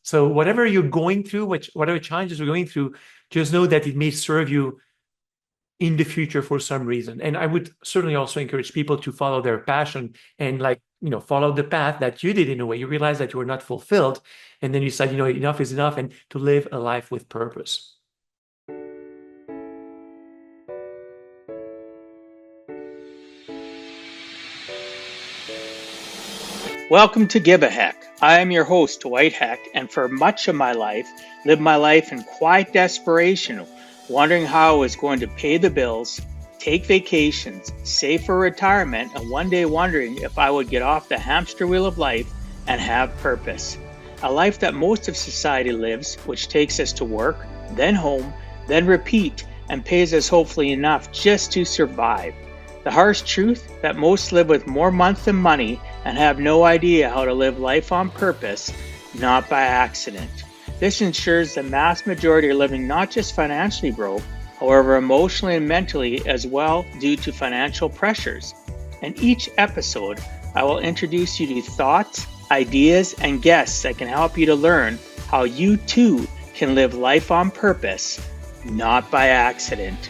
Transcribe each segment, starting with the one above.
So whatever you're going through, whatever challenges you're going through, just know that it may serve you in the future for some reason. And I would certainly also encourage people to follow their passion and follow the path that you did in a way. You realize that you were not fulfilled, and then you decide, enough is enough, and to live a life with purpose. Welcome to Give a Heck. I am your host, Dwight Heck, and for much of my life, lived my life in quiet desperation, wondering how I was going to pay the bills, take vacations, save for retirement, and one day wondering if I would get off the hamster wheel of life and have purpose. A life that most of society lives, which takes us to work, then home, then repeat, and pays us hopefully enough just to survive. The harsh truth that most live with more months than money and have no idea how to live life on purpose, not by accident. This ensures the mass majority are living not just financially broke, however emotionally and mentally as well due to financial pressures. In each episode, I will introduce you to thoughts, ideas, and guests that can help you to learn how you too can live life on purpose, not by accident.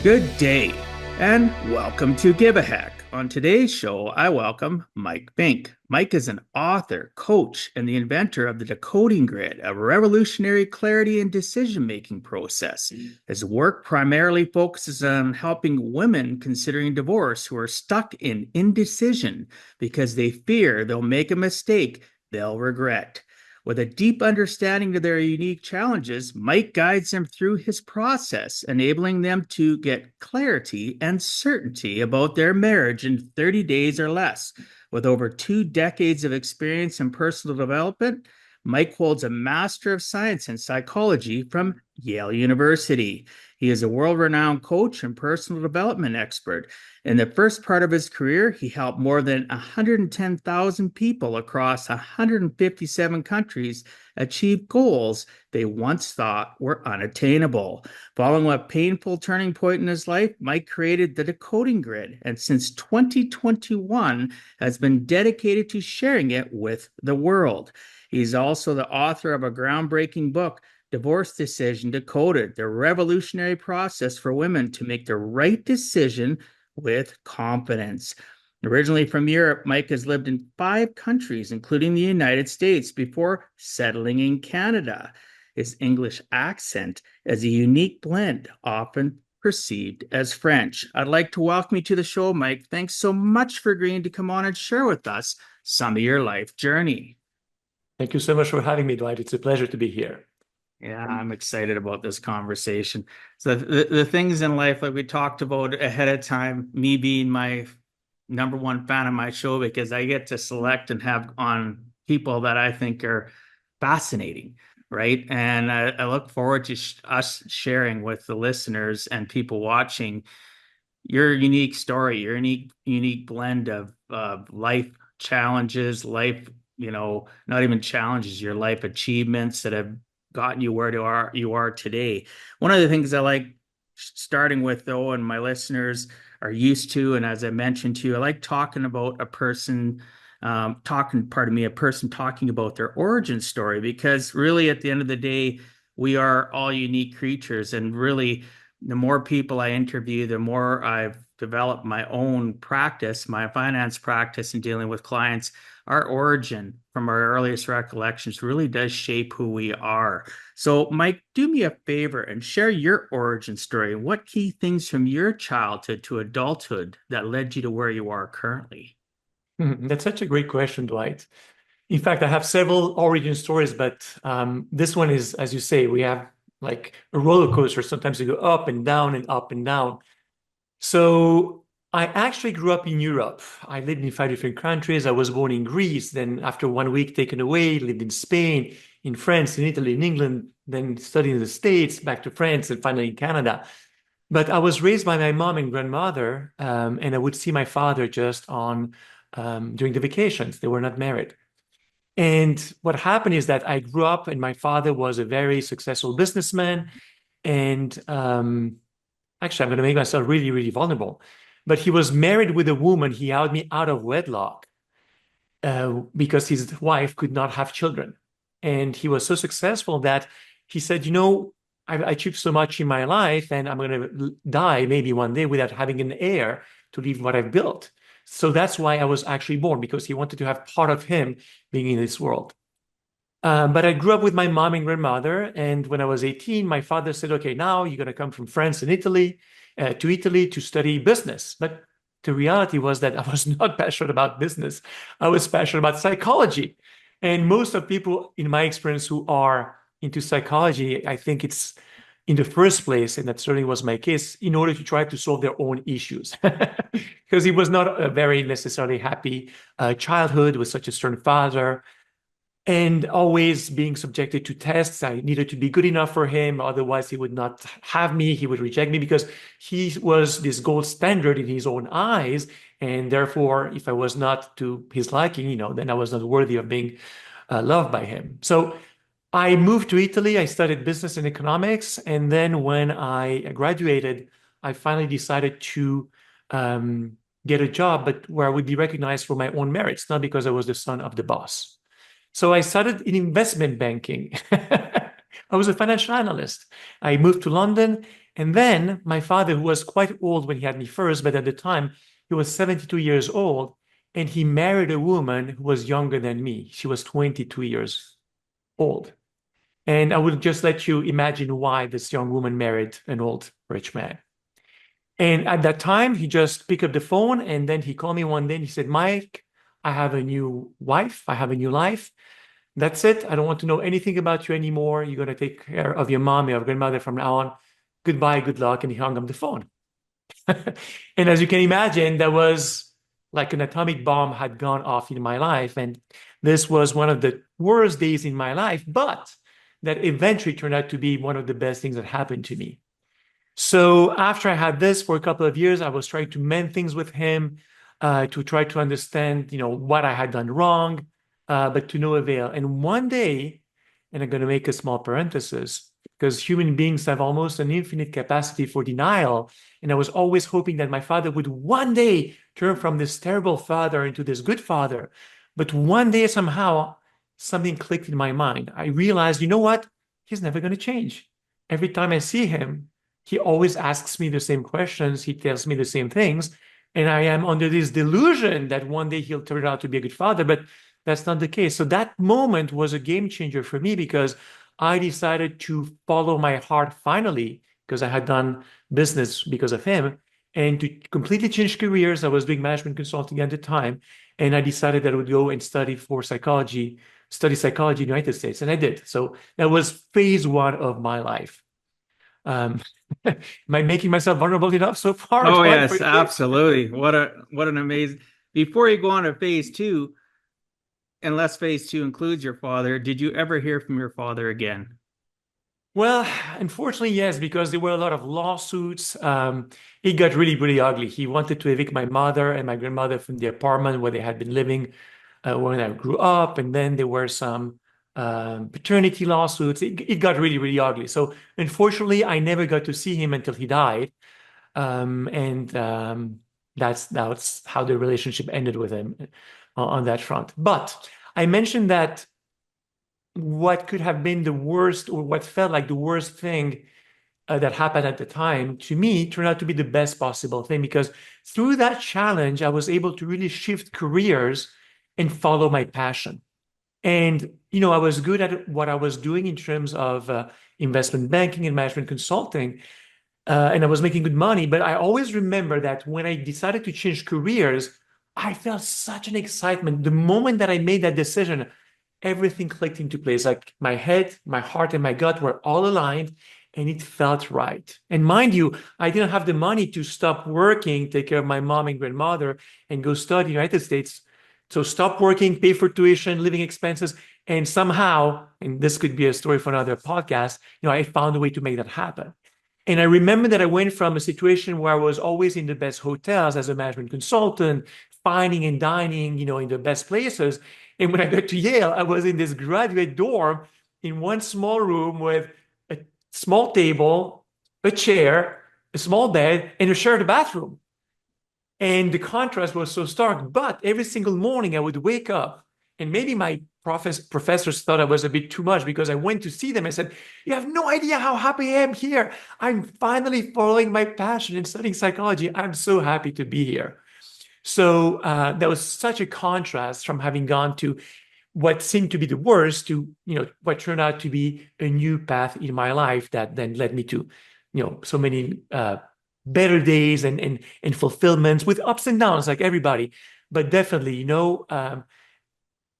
Good day, and welcome to Give a Heck. On today's show, I welcome Mike Fink. Mike is an author, coach, and the inventor of the Decoding Grid, a revolutionary clarity and decision-making process. His work primarily focuses on helping women considering divorce who are stuck in indecision because they fear they'll make a mistake they'll regret. With a deep understanding of their unique challenges, Mike guides them through his process, enabling them to get clarity and certainty about their marriage in 30 days or less. With over 2 decades of experience in personal development, Mike holds a Master of Science in Psychology from Yale University. He is a world-renowned coach and personal development expert. In the first part of his career, he helped more than 110,000 people across 157 countries achieve goals they once thought were unattainable. Following a painful turning point in his life, Mike created the Decoding Grid, and since 2021 has been dedicated to sharing it with the world. He's also the author of a groundbreaking book, Divorce Decision Decoded, the revolutionary process for women to make the right decision with confidence. Originally from Europe, Mike has lived in 5 countries, including the United States, before settling in Canada. His English accent is a unique blend, often perceived as French. I'd like to welcome you to the show, Mike. Thanks so much for agreeing to come on and share with us some of your life journey. Thank you so much for having me, Dwight. It's a pleasure to be here. Yeah, I'm excited about this conversation. So the things in life, like we talked about ahead of time, me being my number one fan of my show because I get to select and have on people that I think are fascinating, right? And I look forward to us sharing with the listeners and people watching your unique story, your unique blend of life challenges, life, not even challenges, your life achievements that have gotten you where you are today. One of the things I like starting with, though, and my listeners are used to, and as I mentioned to you, I like talking about a person talking about their origin story, because really at the end of the day, we are all unique creatures. And really, the more people I interview, the more I've developed my own practice, my finance practice in dealing with clients. Our origin from our earliest recollections really does shape who we are. So, Mike, do me a favor and share your origin story. What key things from your childhood to adulthood that led you to where you are currently? That's such a great question, Dwight. In fact, I have several origin stories, but this one is, as you say, we have like a roller coaster. Sometimes you go up and down and up and down. So I actually grew up in Europe. I lived in 5 different countries. I was born in Greece, then after 1 week taken away, lived in Spain, in France, in Italy, in England, then studied in the States, back to France, and finally in Canada. But I was raised by my mom and grandmother, and I would see my father just on during the vacations. They were not married. And what happened is that I grew up, and my father was a very successful businessman. And actually, I'm going to make myself really, really vulnerable. But he was married with a woman he had me out of wedlock because his wife could not have children. And he was so successful that he said, I achieved so much in my life, and I'm going to die maybe one day without having an heir to leave what I've built. So that's why I was actually born, because he wanted to have part of him being in this world. But I grew up with my mom and grandmother. And when I was 18, my father said, okay, now you're going to come from France and Italy to Italy to study business. But the reality was that I was not passionate about business. I was passionate about psychology. And most of people in my experience who are into psychology, I think it's in the first place, and that certainly was my case, in order to try to solve their own issues. Because he was not a very necessarily happy childhood with such a stern father and always being subjected to tests. I needed to be good enough for him. Otherwise, he would not have me. He would reject me because he was this gold standard in his own eyes. And therefore, if I was not to his liking, then I was not worthy of being loved by him. So I moved to Italy. I studied business and economics. And then when I graduated, I finally decided to get a job, but where I would be recognized for my own merits, not because I was the son of the boss. So I started in investment banking. I was a financial analyst. I moved to London. And then my father, who was quite old when he had me first, but at the time he was 72 years old, and he married a woman who was younger than me. She was 22 years old. And I would just let you imagine why this young woman married an old rich man. And at that time, he just picked up the phone and then he called me one day and he said, Mike, I have a new wife. I have a new life. That's it. I don't want to know anything about you anymore. You're going to take care of your mom, your grandmother from now on. Goodbye, good luck. And he hung up the phone. And as you can imagine, that was like an atomic bomb had gone off in my life. And this was one of the worst days in my life, but that eventually turned out to be one of the best things that happened to me. So after I had this for a couple of years, I was trying to mend things with him, to try to understand, what I had done wrong, but to no avail. And one day, and I'm going to make a small parenthesis, because human beings have almost an infinite capacity for denial. And I was always hoping that my father would one day turn from this terrible father into this good father. But one day, somehow, something clicked in my mind. I realized, you know what? He's never going to change. Every time I see him, he always asks me the same questions. He tells me the same things. And I am under this delusion that one day he'll turn out to be a good father, but that's not the case. So that moment was a game changer for me because I decided to follow my heart finally, because I had done business because of him, and to completely change careers. I was doing management consulting at the time, and I decided that I would go and study psychology in the United States, and I did. So that was phase one of my life. Am I making myself vulnerable enough so far? Oh yes, absolutely. What an amazing. Before you go on to phase two, unless phase two includes your father, did you ever hear from your father again? Well, unfortunately, yes, because there were a lot of lawsuits. It got really, really ugly. He wanted to evict my mother and my grandmother from the apartment where they had been living when I grew up. And then there were some paternity lawsuits. It got really, really ugly. So unfortunately, I never got to see him until he died. And that's how the relationship ended with him on that front. But I mentioned that what could have been the worst, or what felt like the worst thing that happened at the time, to me, turned out to be the best possible thing, because through that challenge, I was able to really shift careers and follow my passion. And, I was good at what I was doing in terms of investment banking and management consulting. And I was making good money, but I always remember that when I decided to change careers, I felt such an excitement. The moment that I made that decision, everything clicked into place. Like my head, my heart, and my gut were all aligned, and it felt right. And mind you, I didn't have the money to stop working, take care of my mom and grandmother, and go study in the United States. So stop working, pay for tuition, living expenses, and somehow, and this could be a story for another podcast, I found a way to make that happen. And I remember that I went from a situation where I was always in the best hotels as a management consultant, fining and dining, in the best places. And when I got to Yale, I was in this graduate dorm in one small room with a small table, a chair, a small bed, and a shared bathroom. And the contrast was so stark. But every single morning I would wake up, and maybe my professors thought I was a bit too much because I went to see them. I said, "You have no idea how happy I am here. I'm finally following my passion in studying psychology. I'm so happy to be here." So that was such a contrast from having gone to what seemed to be the worst to, what turned out to be a new path in my life that then led me to, so many better days and fulfillments with ups and downs like everybody. But definitely,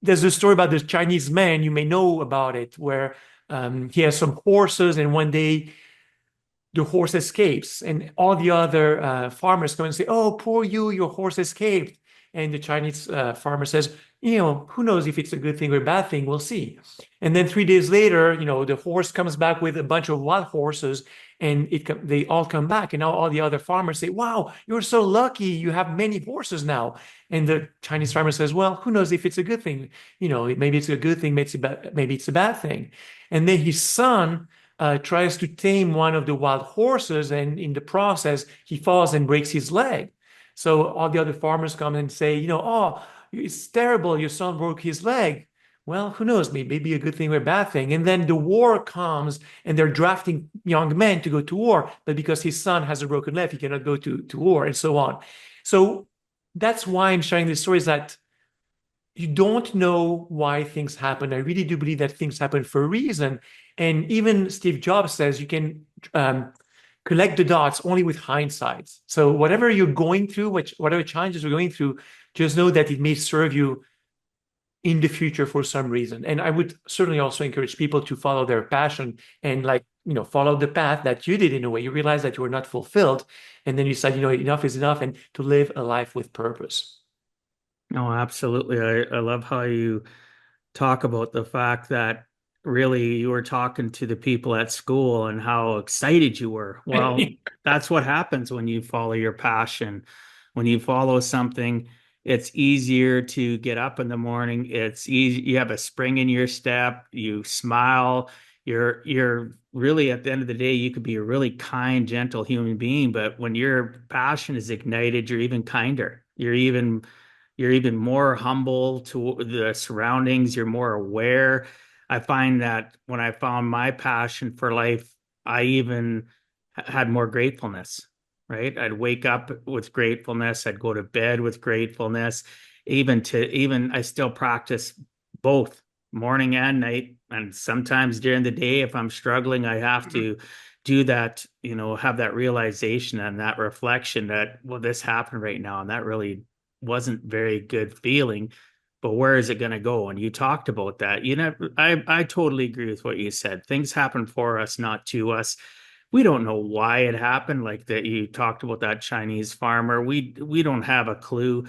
there's a story about this Chinese man, you may know about it, where he has some horses, and one day the horse escapes, and all the other farmers come and say, "Oh, poor you, your horse escaped." And the Chinese farmer says, "Who knows if it's a good thing or a bad thing? We'll see." And then 3 days later, the horse comes back with a bunch of wild horses, and they all come back. And now all the other farmers say, "Wow, you're so lucky. You have many horses now." And the Chinese farmer says, "Well, who knows if it's a good thing? Maybe it's a good thing, maybe it's a bad thing." And then his son tries to tame one of the wild horses, and in the process, he falls and breaks his leg. So all the other farmers come and say, "Oh, it's terrible. Your son broke his leg." Well, who knows? Maybe a good thing or a bad thing. And then the war comes, and they're drafting young men to go to war. But because his son has a broken leg, he cannot go to war, and so on. So that's why I'm sharing this story, is that you don't know why things happen. I really do believe that things happen for a reason. And even Steve Jobs says you can collect the dots only with hindsight. So whatever you're going through, whatever challenges you're going through, just know that it may serve you in the future for some reason. And I would certainly also encourage people to follow their passion and follow the path that you did in a way. You realize that you were not fulfilled, and then you decide, enough is enough, and to live a life with purpose. No, absolutely. I love how you talk about the fact that really you were talking to the people at school and how excited you were. Well, that's what happens when you follow your passion. When you follow something, it's easier to get up in the morning. It's easy. You have a spring in your step. You smile. You're really, at the end of the day, you could be a really kind, gentle human being. But when your passion is ignited, you're even kinder. You're even more humble to the surroundings. You're more aware. I find that when I found my passion for life, I even had more gratefulness, right? I'd wake up with gratefulness. I'd go to bed with gratefulness. Even I still practice both morning and night. And sometimes during the day, if I'm struggling, I have to do that, have that realization and that reflection that, well, this happened right now. And that really wasn't very good feeling, but where is it going to go? And you talked about that. I totally agree with what you said. Things happen for us, not to us. We don't know why it happened. Like that, you talked about that Chinese farmer. We don't have a clue.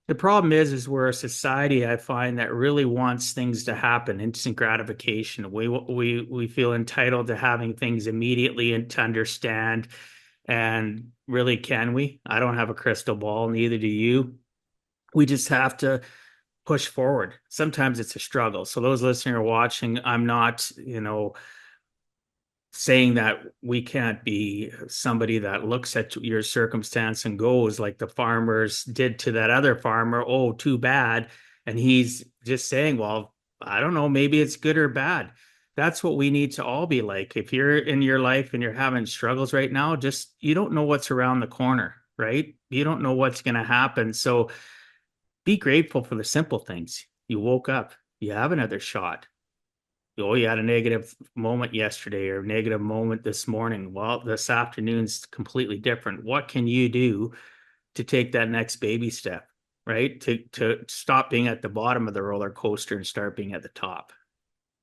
The problem is we're a society, I find, that really wants things to happen, instant gratification. We feel entitled to having things immediately and to understand. And really, can we? I don't have a crystal ball, neither do you. We just have to push forward. Sometimes it's a struggle. So those listening or watching, I'm not, saying that we can't be somebody that looks at your circumstance and goes like the farmers did to that other farmer, "Oh, too bad." And he's just saying, "Well, I don't know, maybe it's good or bad." That's what we need to all be like. If you're in your life and you're having struggles right now, you don't know what's around the corner, right? You don't know what's going to happen. So be grateful for the simple things. You woke up, you have another shot. Oh, you had a negative moment yesterday or a negative moment this morning. Well, this afternoon's completely different. What can you do to take that next baby step, right? To stop being at the bottom of the roller coaster and start being at the top.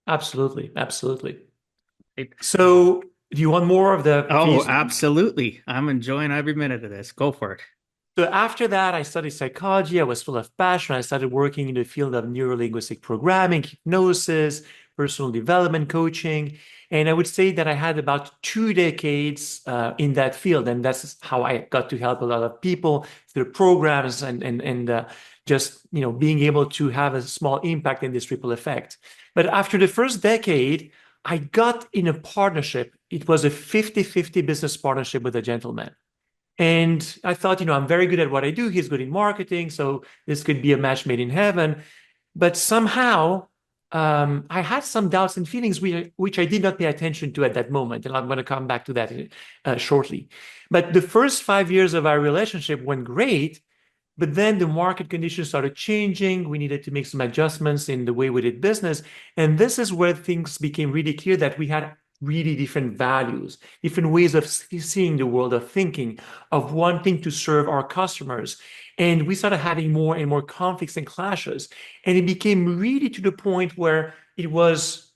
Absolutely. Absolutely. So do you want more of the Oh, absolutely. I'm enjoying every minute of this. Go for it. So after that, I studied psychology. I was full of passion. I started working in the field of neuro-linguistic programming, hypnosis, personal development coaching. And I would say that I had about 2 decades in that field. And that's how I got to help a lot of people through programs and just being able to have a small impact in this ripple effect. But after the first decade, I got in a partnership. It was a 50-50 business partnership with a gentleman. And I thought, I'm very good at what I do. He's good in marketing. So this could be a match made in heaven. But somehow I had some doubts and feelings which I did not pay attention to at that moment. And I'm going to come back to that shortly. But the first 5 years of our relationship went great. But then the market conditions started changing. We needed to make some adjustments in the way we did business. And this is where things became really clear that we had really different values, different ways of seeing the world, of thinking, of wanting to serve our customers. And we started having more and more conflicts and clashes. And it became really to the point where it was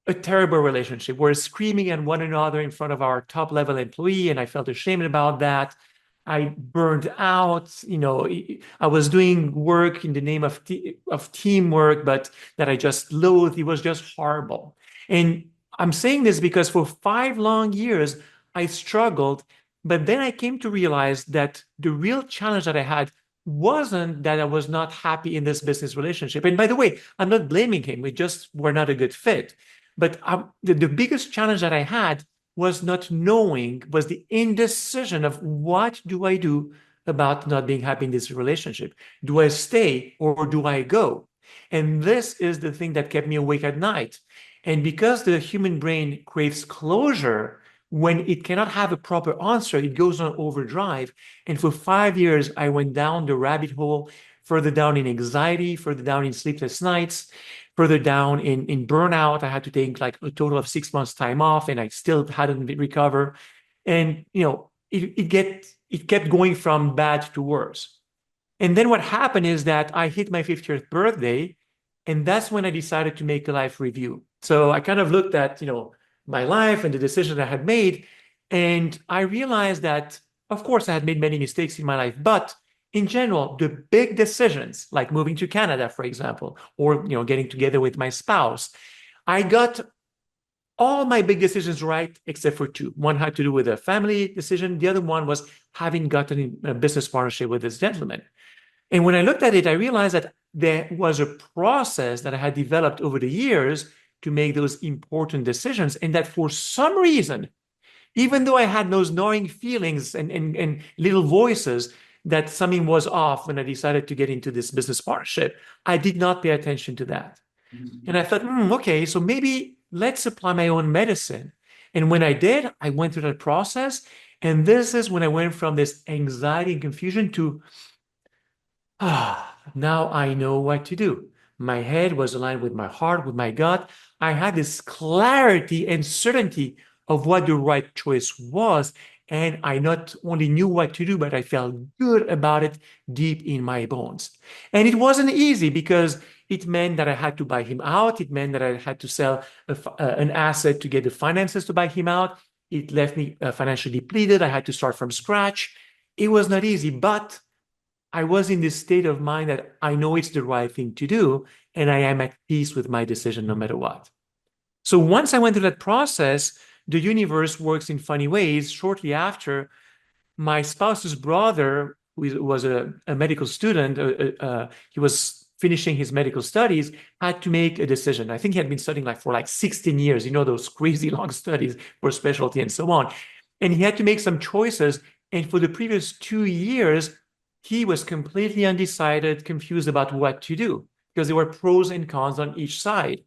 a terrible relationship. We're screaming at one another in front of our top level employee, and I felt ashamed about that. I burned out. I was doing work in the name of teamwork, but that I just loathed. It was just horrible. And I'm saying this because for 5 long years, I struggled. But then I came to realize that the real challenge that I had wasn't that I was not happy in this business relationship. And by the way, I'm not blaming him. We just were not a good fit. But the biggest challenge that I had was not knowing, was the indecision of what do I do about not being happy in this relationship? Do I stay or do I go? And this is the thing that kept me awake at night. And because the human brain craves closure, when it cannot have a proper answer, it goes on overdrive. And for 5 years, I went down the rabbit hole, further down in anxiety, further down in sleepless nights, further down in burnout. I had to take like a total of 6 months time off, and I still hadn't recovered. And it kept going from bad to worse. And then what happened is that I hit my 50th birthday, and that's when I decided to make a life review. So I kind of looked at, my life and the decisions I had made, and I realized that, of course, I had made many mistakes in my life, but in general, the big decisions, like moving to Canada, for example, or getting together with my spouse, I got all my big decisions right, except for two. One had to do with a family decision. The other one was having gotten a business partnership with this gentleman. And when I looked at it, I realized that there was a process that I had developed over the years to make those important decisions, and that for some reason, even though I had those gnawing feelings and little voices that something was off when I decided to get into this business partnership, I did not pay attention to that. Mm-hmm. And I thought, okay, so maybe let's apply my own medicine. And when I did, I went through that process. And this is when I went from this anxiety and confusion to, now I know what to do. My head was aligned with my heart, with my gut. I had this clarity and certainty of what the right choice was. And I not only knew what to do, but I felt good about it deep in my bones. And it wasn't easy because it meant that I had to buy him out. It meant that I had to sell an asset to get the finances to buy him out. It left me financially depleted. I had to start from scratch. It was not easy, but I was in this state of mind that I know it's the right thing to do, and I am at peace with my decision no matter what. So once I went through that process, the universe works in funny ways. Shortly after, my spouse's brother, who was a medical student, he was finishing his medical studies, had to make a decision. I think he had been studying for 16 years, those crazy long studies for specialty and so on. And he had to make some choices. And for the previous 2 years, he was completely undecided, confused about what to do because there were pros and cons on each side.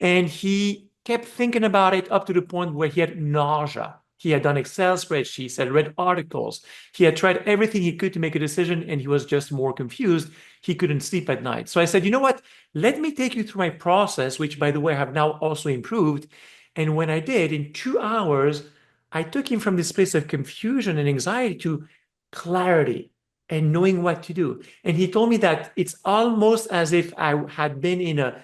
And he kept thinking about it up to the point where he had nausea. He had done Excel spreadsheets, had read articles. He had tried everything he could to make a decision, and he was just more confused. He couldn't sleep at night. So I said, you know what? Let me take you through my process, which, by the way, I have now also improved. And when I did, in 2 hours, I took him from this place of confusion and anxiety to clarity and knowing what to do. And he told me that it's almost as if I had been in a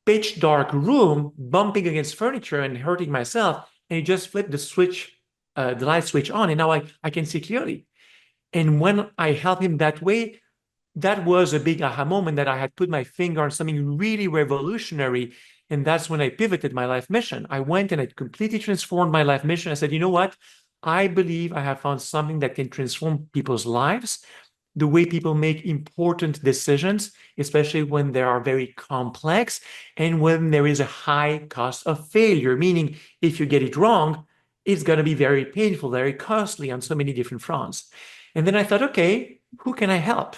pitch dark room, bumping against furniture and hurting myself. And he just flipped the switch, the light switch on, and now I can see clearly. And when I helped him that way, that was a big aha moment that I had put my finger on something really revolutionary. And that's when I pivoted my life mission. I went and I completely transformed my life mission. I said, you know what? I believe I have found something that can transform people's lives, the way people make important decisions, especially when they are very complex and when there is a high cost of failure, meaning if you get it wrong, it's going to be very painful, very costly on so many different fronts. And then I thought, okay, who can I help?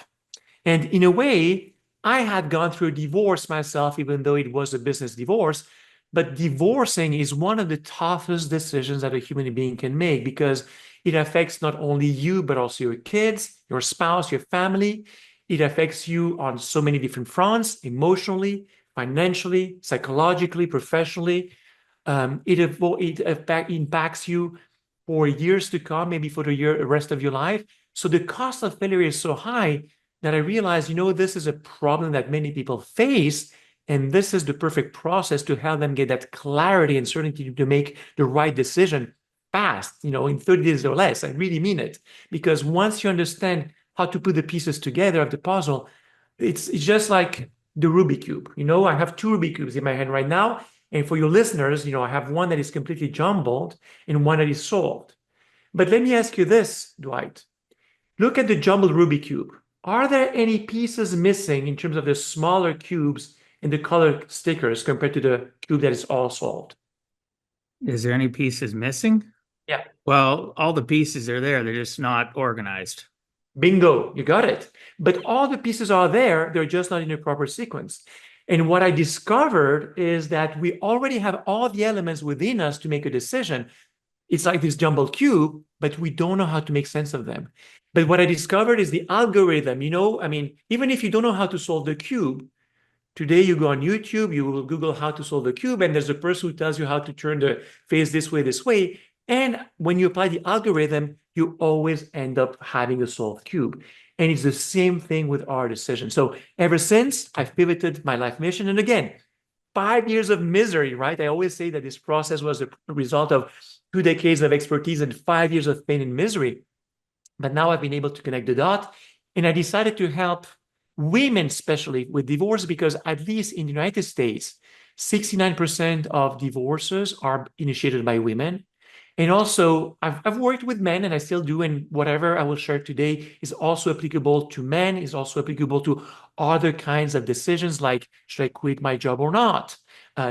And in a way, I had gone through a divorce myself, even though it was a business divorce. But divorcing is one of the toughest decisions that a human being can make because it affects not only you, but also your kids, your spouse, your family. It affects you on so many different fronts, emotionally, financially, psychologically, professionally. It impacts you for years to come, maybe for the rest of your life. So the cost of failure is so high that I realized, this is a problem that many people face. And this is the perfect process to help them get that clarity and certainty to make the right decision fast, in 30 days or less. I really mean it. Because once you understand how to put the pieces together of the puzzle, it's just like the Rubik Cube. I have two Rubik Cubes in my hand right now. And for your listeners, I have one that is completely jumbled and one that is solved. But let me ask you this, Dwight. Look at the jumbled Rubik Cube. Are there any pieces missing in terms of the smaller cubes and the color stickers compared to the cube that is all solved? Is there any pieces missing? Yeah. Well, all the pieces are there. They're just not organized. Bingo, you got it. But all the pieces are there, they're just not in a proper sequence. And what I discovered is that we already have all the elements within us to make a decision. It's like this jumbled cube, but we don't know how to make sense of them. But what I discovered is the algorithm, even if you don't know how to solve the cube, today you go on YouTube, you will Google how to solve the cube, and there's a person who tells you how to turn the face this way, this way. And when you apply the algorithm, you always end up having a solved cube. And it's the same thing with our decision. So ever since I've pivoted my life mission, and again, 5 years of misery, right? I always say that this process was a result of 2 decades of expertise and 5 years of pain and misery. But now I've been able to connect the dot, and I decided to help women, especially with divorce, because at least in the United States, 69% of divorces are initiated by women. And also, I've worked with men, and I still do, and whatever I will share today is also applicable to men, is also applicable to other kinds of decisions like, should I quit my job or not?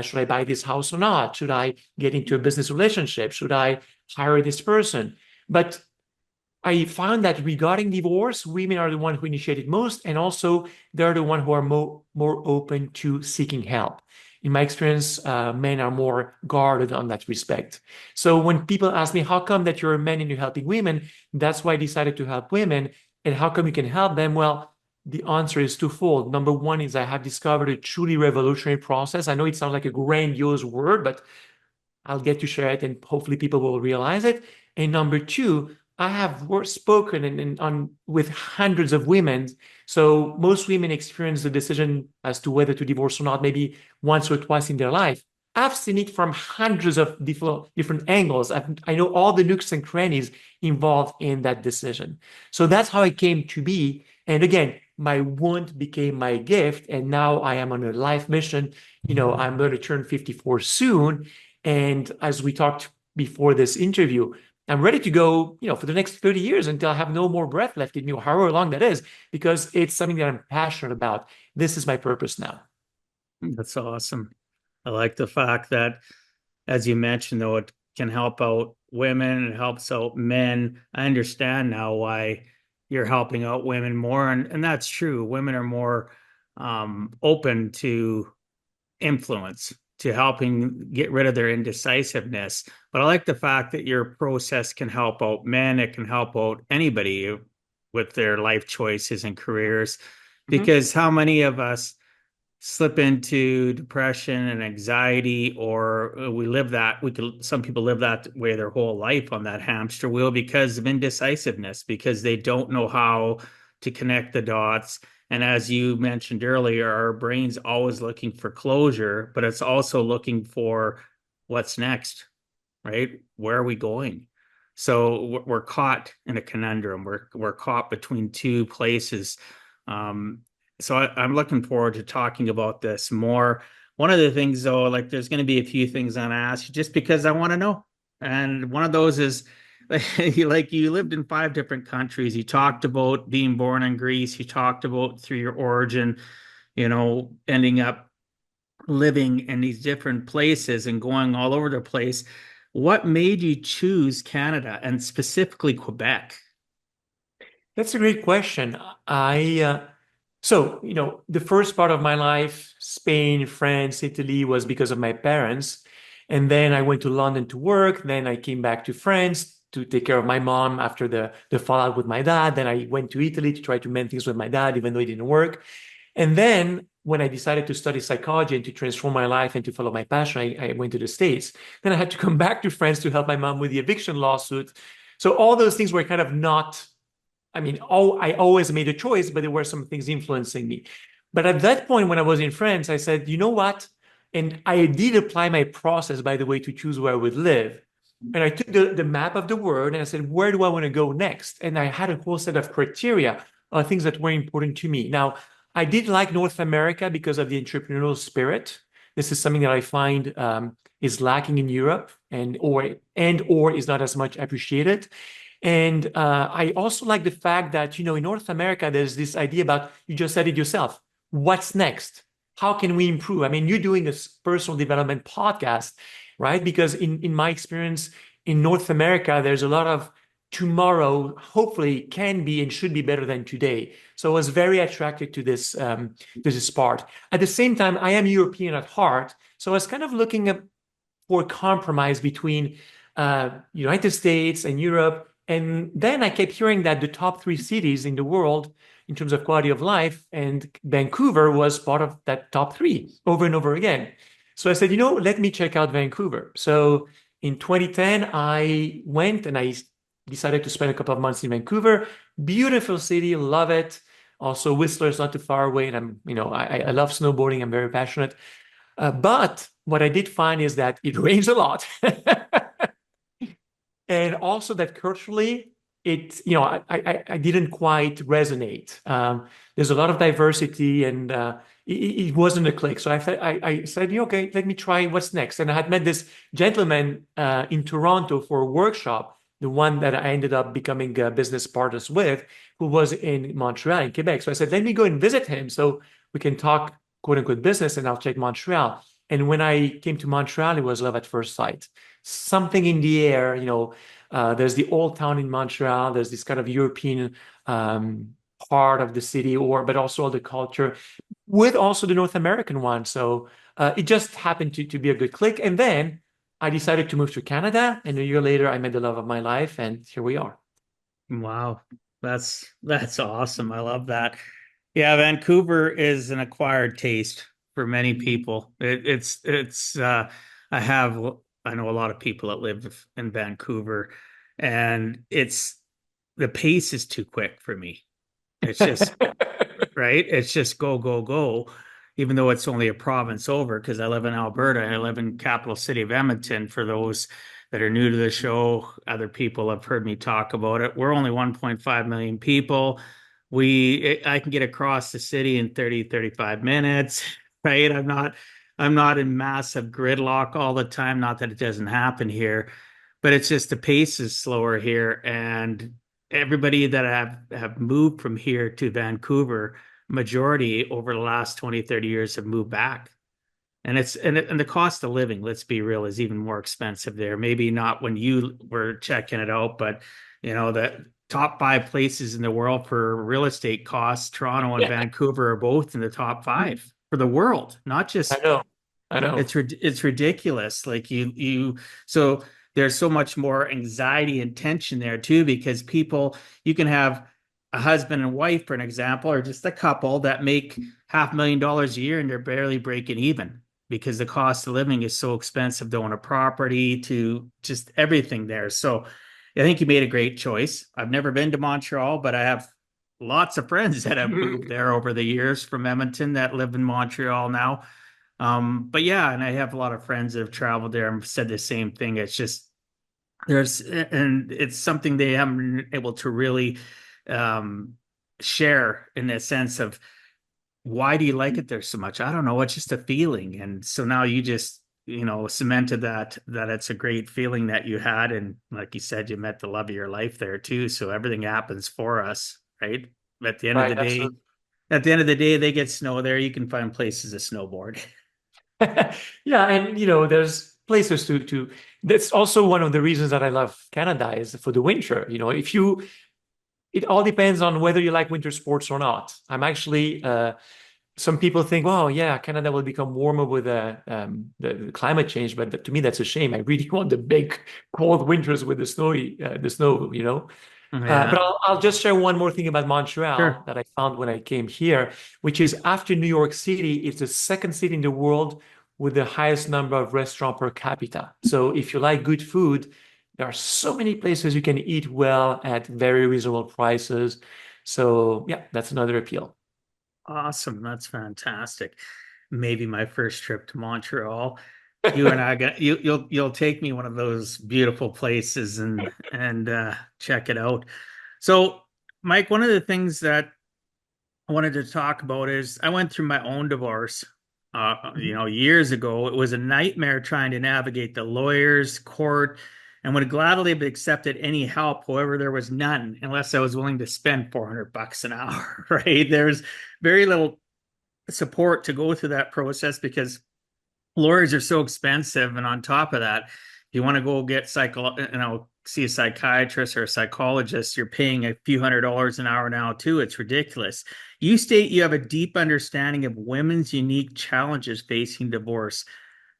Should I buy this house or not? Should I get into a business relationship? Should I hire this person? But I found that regarding divorce, women are the one who initiate it most, and also they're the one who are more open to seeking help. In my experience, men are more guarded on that respect. So when people ask me, how come that you're a man and you're helping women? That's why I decided to help women. And how come you can help them? Well, the answer is twofold. Number one is I have discovered a truly revolutionary process. I know it sounds like a grandiose word, but I'll get to share it and hopefully people will realize it. And number two, I have spoken with hundreds of women. So most women experience the decision as to whether to divorce or not, maybe once or twice in their life. I've seen it from hundreds of different angles. I know all the nooks and crannies involved in that decision. So that's how it came to be. And again, my wound became my gift. And now I am on a life mission. I'm going to turn 54 soon. And as we talked before this interview, I'm ready to go, for the next 30 years until I have no more breath left in me, or however long that is, because it's something that I'm passionate about. This is my purpose now. That's awesome. I like the fact that, as you mentioned, though, it can help out women, it helps out men. I understand now why you're helping out women more. And that's true. Women are more open to influence, to helping get rid of their indecisiveness. But I like the fact that your process can help out men. It can help out anybody with their life choices and careers. Because how many of us slip into depression and anxiety, or some people live that way their whole life on that hamster wheel because of indecisiveness, because they don't know how to connect the dots. And as you mentioned earlier, our brain's always looking for closure, but it's also looking for what's next, right? Where are we going? So we're caught in a conundrum. We're caught between two places. So I'm looking forward to talking about this more. One of the things, though, like there's going to be a few things I'm going to ask you just because I want to know. And one of those is, like you lived in 5 different countries. You talked about being born in Greece. You talked about through your origin, ending up living in these different places and going all over the place. What made you choose Canada and specifically Quebec? That's a great question. So, the first part of my life, Spain, France, Italy, was because of my parents. And then I went to London to work. Then I came back to France to take care of my mom after the fallout with my dad. Then I went to Italy to try to mend things with my dad, even though it didn't work. And then when I decided to study psychology and to transform my life and to follow my passion, I went to the States. Then I had to come back to France to help my mom with the eviction lawsuit. So all those things were kind of not, I mean, I always made a choice, but there were some things influencing me. But at that point, when I was in France, I said, you know what? And I did apply my process, by the way, to choose where I would live. And I took the map of the world and I said, where do I want to go next? And I had a whole set of criteria, things that were important to me. Now, I did like North America because of the entrepreneurial spirit. This is something that I find is lacking in Europe and or is not as much appreciated. And I also like the fact that, in North America, there's this idea about, you just said it yourself, what's next? How can we improve? I mean, you're doing a personal development podcast, right? Because in my experience in North America, there's a lot of tomorrow, hopefully can be and should be better than today. So I was very attracted to this part. At the same time, I am European at heart. So I was kind of looking for a compromise between United States and Europe. And then I kept hearing that the top three cities in the world in terms of quality of life, and Vancouver was part of that top three over and over again. So I said, let me check out Vancouver. So in 2010, I went and I decided to spend a couple of months in Vancouver. Beautiful city, love it. Also, Whistler is not too far away, and I love snowboarding. I'm very passionate. But what I did find is that it rains a lot. And also that culturally, I didn't quite resonate. There's a lot of diversity, and it wasn't a click. So I said, okay, let me try what's next. And I had met this gentleman in Toronto for a workshop, the one that I ended up becoming business partners with, who was in Montreal, in Quebec. So I said, let me go and visit him so we can talk, quote unquote, business, and I'll check Montreal. And when I came to Montreal, it was love at first sight. Something in the air, there's the old town in Montreal. There's this kind of European part of the city, but also all the culture, with also the North American one. So it just happened to be a good click. And then I decided to move to Canada. And a year later, I met the love of my life, and here we are. Wow. That's awesome. I love that. Yeah, Vancouver is an acquired taste for many people. I know a lot of people that live in Vancouver, and the pace is too quick for me. It's just right. It's just go, go, go. Even though it's only a province over, because I live in Alberta. I live in capital city of Edmonton. For those that are new to the show, other people have heard me talk about it. We're only 1.5 million people. I can get across the city in 30, 35 minutes, right? I'm not in massive gridlock all the time. Not that it doesn't happen here, but it's just the pace is slower here. And everybody that have moved from here to Vancouver, majority over the last 20, 30 years have moved back. And the cost of living, let's be real, is even more expensive there. Maybe not when you were checking it out, but the top 5 places in the world for real estate costs, Toronto and Vancouver are both in the top 5 for the world, not just. I know. It's ridiculous. Like so there's so much more anxiety and tension there too, because you can have a husband and wife, for an example, or just a couple that make $500,000 a year and they're barely breaking even because the cost of living is so expensive to own a property, to just everything there. So I think you made a great choice. I've never been to Montreal, but I have lots of friends that have moved there over the years from Edmonton that live in Montreal now. But yeah, and I have a lot of friends that have traveled there and said the same thing. It's just and it's something they haven't been able to really share, in the sense of, why do you like it there so much? I don't know. It's just a feeling. And so now you just, cemented that it's a great feeling that you had. And like you said, you met the love of your life there too. So everything happens for us, right? At the end of the day, Absolutely. at the end of the day, they get snow there. You can find places to snowboard. Yeah, and there's places to. That's also one of the reasons that I love Canada, is for the winter. If you it all depends on whether you like winter sports or not. I'm actually some people think, oh yeah, Canada will become warmer with the climate change, but to me that's a shame. I really want the big cold winters with the snow, you know. But Yeah, I'll just share one more thing about Montreal sure. that I found when I came here, which is after New York City, it's the second city in the world with the highest number of restaurants per capita. So if you like good food, there are so many places you can eat well at very reasonable prices. So yeah, that's another appeal. Awesome. That's fantastic. Maybe my first trip to Montreal. You and I got you'll take me one of those beautiful places and check it out. So, Mike, one of the things that I wanted to talk about is I went through my own divorce, Mhm. years ago. It was a nightmare trying to navigate the lawyers, court, and would gladly have accepted any help. However, there was none unless I was willing to spend $400 an hour, right? There's very little support to go through that process because lawyers are so expensive, and on top of that, if you want to go get see a psychiatrist or a psychologist, you're paying a few $100s an hour now too. It's ridiculous. You state you have a deep understanding of women's unique challenges facing divorce.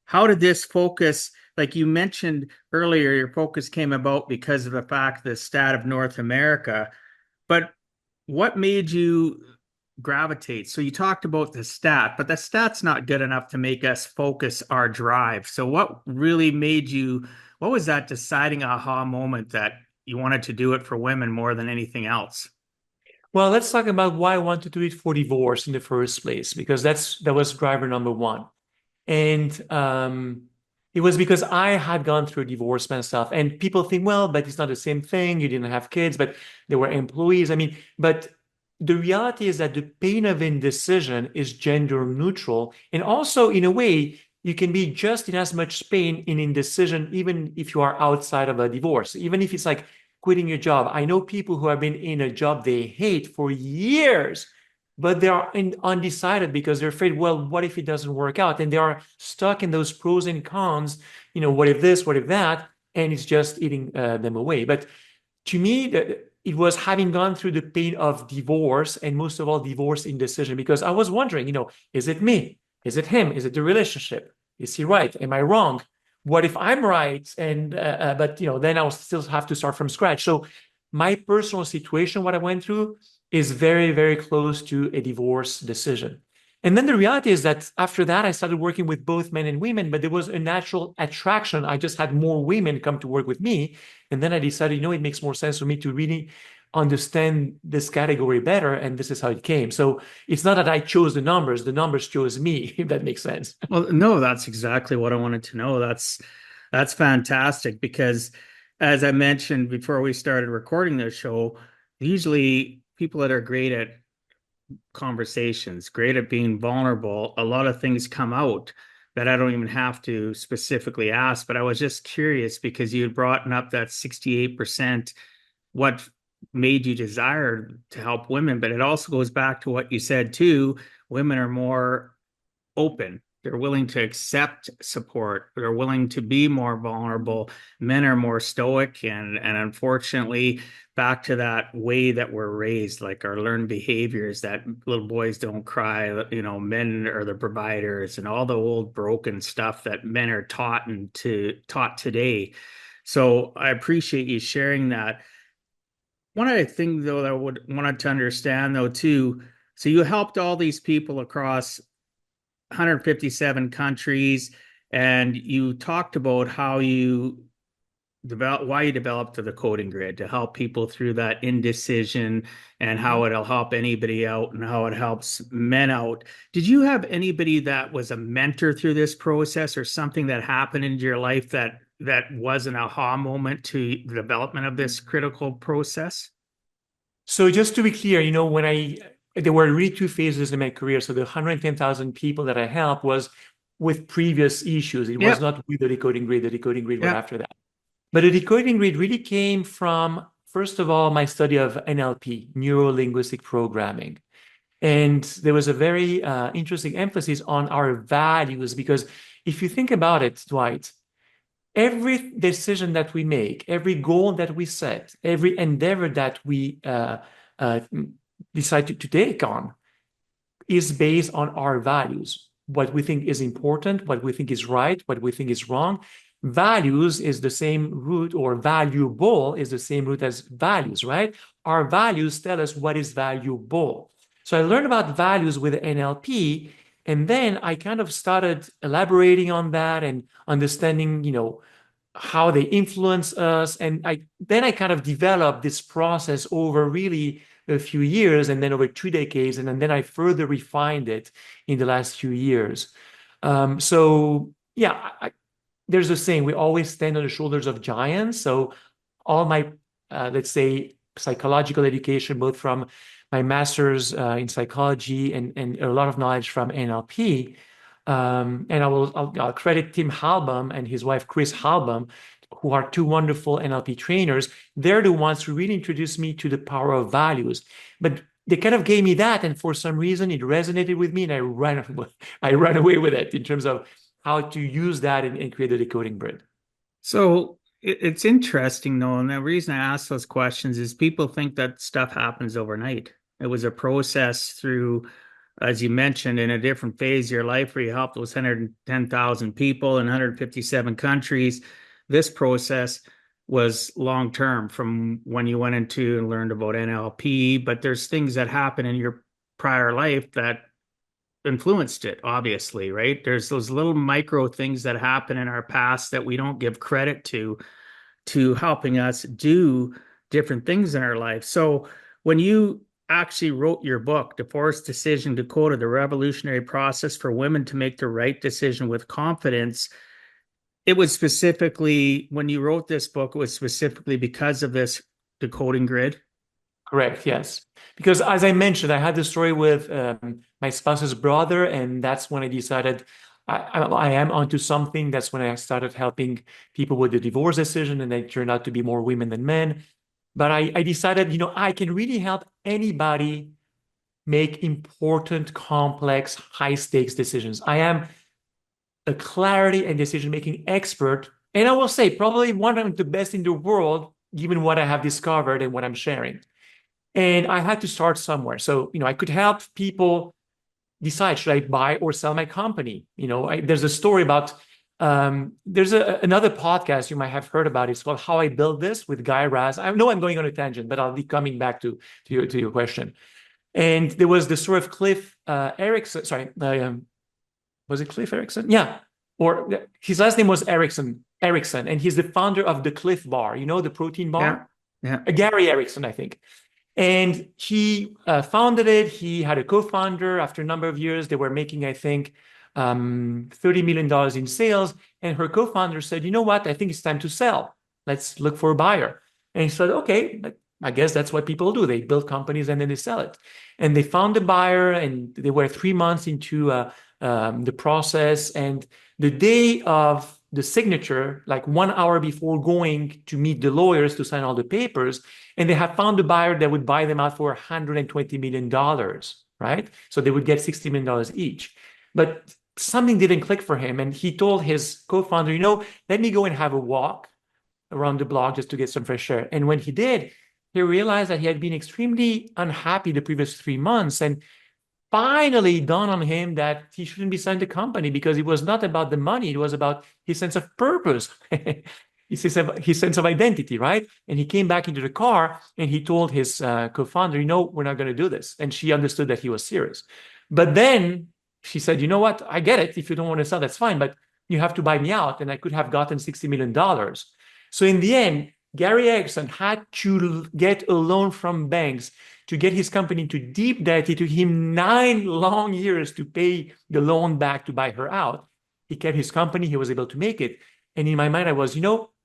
How did this focus, like you mentioned earlier, your focus came about because of the fact the stat of North America, but what made you gravitate? So you talked about the stat, but the stat's not good enough to make us focus our drive. So what really made you, what was that deciding aha moment that you wanted to do it for women more than anything else? Well, let's talk about why I wanted to do it for divorce in the first place, because that was driver number one. And it was because I had gone through a divorce myself. And people think, well, but it's not the same thing. You didn't have kids, but they were employees. I mean, but the reality is that the pain of indecision is gender neutral. And also, in a way, you can be just in as much pain in indecision, even if you are outside of a divorce, even if it's like quitting your job. I know people who have been in a job they hate for years, but they are undecided because they're afraid, well, what if it doesn't work out? And they are stuck in those pros and cons, what if this, what if that? And it's just eating them away. But to me, it was having gone through the pain of divorce and most of all, divorce indecision, because I was wondering, is it me? Is it him? Is it the relationship? Is he right? Am I wrong? What if I'm right? But then I'll still have to start from scratch. So my personal situation, what I went through, is very, very close to a divorce decision. And then the reality is that after that, I started working with both men and women, but there was a natural attraction. I just had more women come to work with me. And then I decided, it makes more sense for me to really understand this category better. And this is how it came. So it's not that I chose the numbers chose me, if that makes sense. Well, no, that's exactly what I wanted to know. That's fantastic because as I mentioned before we started recording this show, usually people that are great at conversations, great at being vulnerable, a lot of things come out that I don't even have to specifically ask. But I was just curious because you had brought up that 68%, what made you desire to help women. But it also goes back to what you said too. Women are more open. They're willing to accept support. They're willing to be more vulnerable. Men are more stoic, and unfortunately, back to that way that we're raised, like our learned behaviors that little boys don't cry. Men are the providers, and all the old broken stuff that men are taught today. So I appreciate you sharing that. One other thing though that I would wanted to understand though too. So you helped all these people across 157 countries, and you talked about why you developed the Decoding Grid to help people through that indecision and how it'll help anybody out and how it helps men out. Did you have anybody that was a mentor through this process or something that happened in your life that was an aha moment to the development of this critical process? So just to be clear, there were really two phases in my career. So the 110,000 people that I helped was with previous issues. It was Yep. not with the decoding grid. The decoding grid were Yep. after that. But the decoding grid really came from, first of all, my study of NLP, neuro linguistic programming. And there was a very interesting emphasis on our values, because if you think about it, Dwight, every decision that we make, every goal that we set, every endeavor that we uh, decide to take on is based on our values, what we think is important, what we think is right, what we think is wrong. Values is the same root, or valuable is the same root as values, right? Our values tell us what is valuable. So I learned about values with NLP, and then I kind of started elaborating on that and understanding, how they influence us. And I kind of developed this process over really a few years, and then over 2 decades, and then I further refined it in the last few years. So yeah, there's a saying, we always stand on the shoulders of giants. So all my, let's say, psychological education, both from my master's in psychology and a lot of knowledge from NLP. And I'll credit Tim Halbum and his wife, Chris Halbum, who are two wonderful NLP trainers. They're the ones who really introduced me to the power of values. But they kind of gave me that, and for some reason it resonated with me, and I ran away with it in terms of how to use that and create a decoding grid. So it's interesting, though, and the reason I ask those questions is people think that stuff happens overnight. It was a process through, as you mentioned, in a different phase of your life where you helped those 110,000 people in 157 countries. This process was long term from when you went into and learned about NLP, but there's things that happen in your prior life that influenced it, obviously, right? There's those little micro things that happen in our past that we don't give credit to helping us do different things in our life. So when you actually wrote your book, Divorce Decision Decoded, the revolutionary process for women to make the right decision with confidence, it was specifically, when you wrote this book, it was specifically because of this decoding grid. Correct, yes. Because as I mentioned, I had the story with my spouse's brother, and that's when I decided I am onto something. That's when I started helping people with the divorce decision, and they turned out to be more women than men. But I decided, I can really help anybody make important, complex, high-stakes decisions. I am a clarity and decision-making expert, and I will say probably one of the best in the world, given what I have discovered and what I'm sharing. And I had to start somewhere. So, I could help people decide, should I buy or sell my company? There's a story about, there's another podcast you might have heard about. It's called How I Built This with Guy Raz. I know I'm going on a tangent, but I'll be coming back to your question. And there was the story of Cliff Erickson. Sorry, was it Cliff Erickson? Yeah. Or his last name was Erickson, and he's the founder of the Cliff Bar, the protein bar. Yeah. Gary Erickson, I think. And he founded it. He had a co-founder. After a number of years, they were making, I think, $30 million in sales. And her co-founder said, you know what? I think it's time to sell. Let's look for a buyer. And he said, okay, I guess that's what people do. They build companies and then they sell it. And they found a buyer, and they were 3 months into the process. And the day of the signature, like 1 hour before going to meet the lawyers to sign all the papers, and they have found a buyer that would buy them out for $120 million, right? So they would get $60 million each. But something didn't click for him. And he told his co-founder, let me go and have a walk around the block just to get some fresh air. And when he did, he realized that he had been extremely unhappy the previous 3 months. And finally dawned on him that he shouldn't be selling the company, because it was not about the money. It was about his sense of purpose, his sense of identity, right? And he came back into the car and he told his co-founder, we're not going to do this. And she understood that he was serious. But then she said, you know what? I get it. If you don't want to sell, that's fine. But you have to buy me out. And I could have gotten $60 million. So in the end, Gary Erickson had to get a loan from banks to get his company into deep debt. It took him 9 long years to pay the loan back to buy her out. He kept his company. He was able to make it. And in my mind, I was,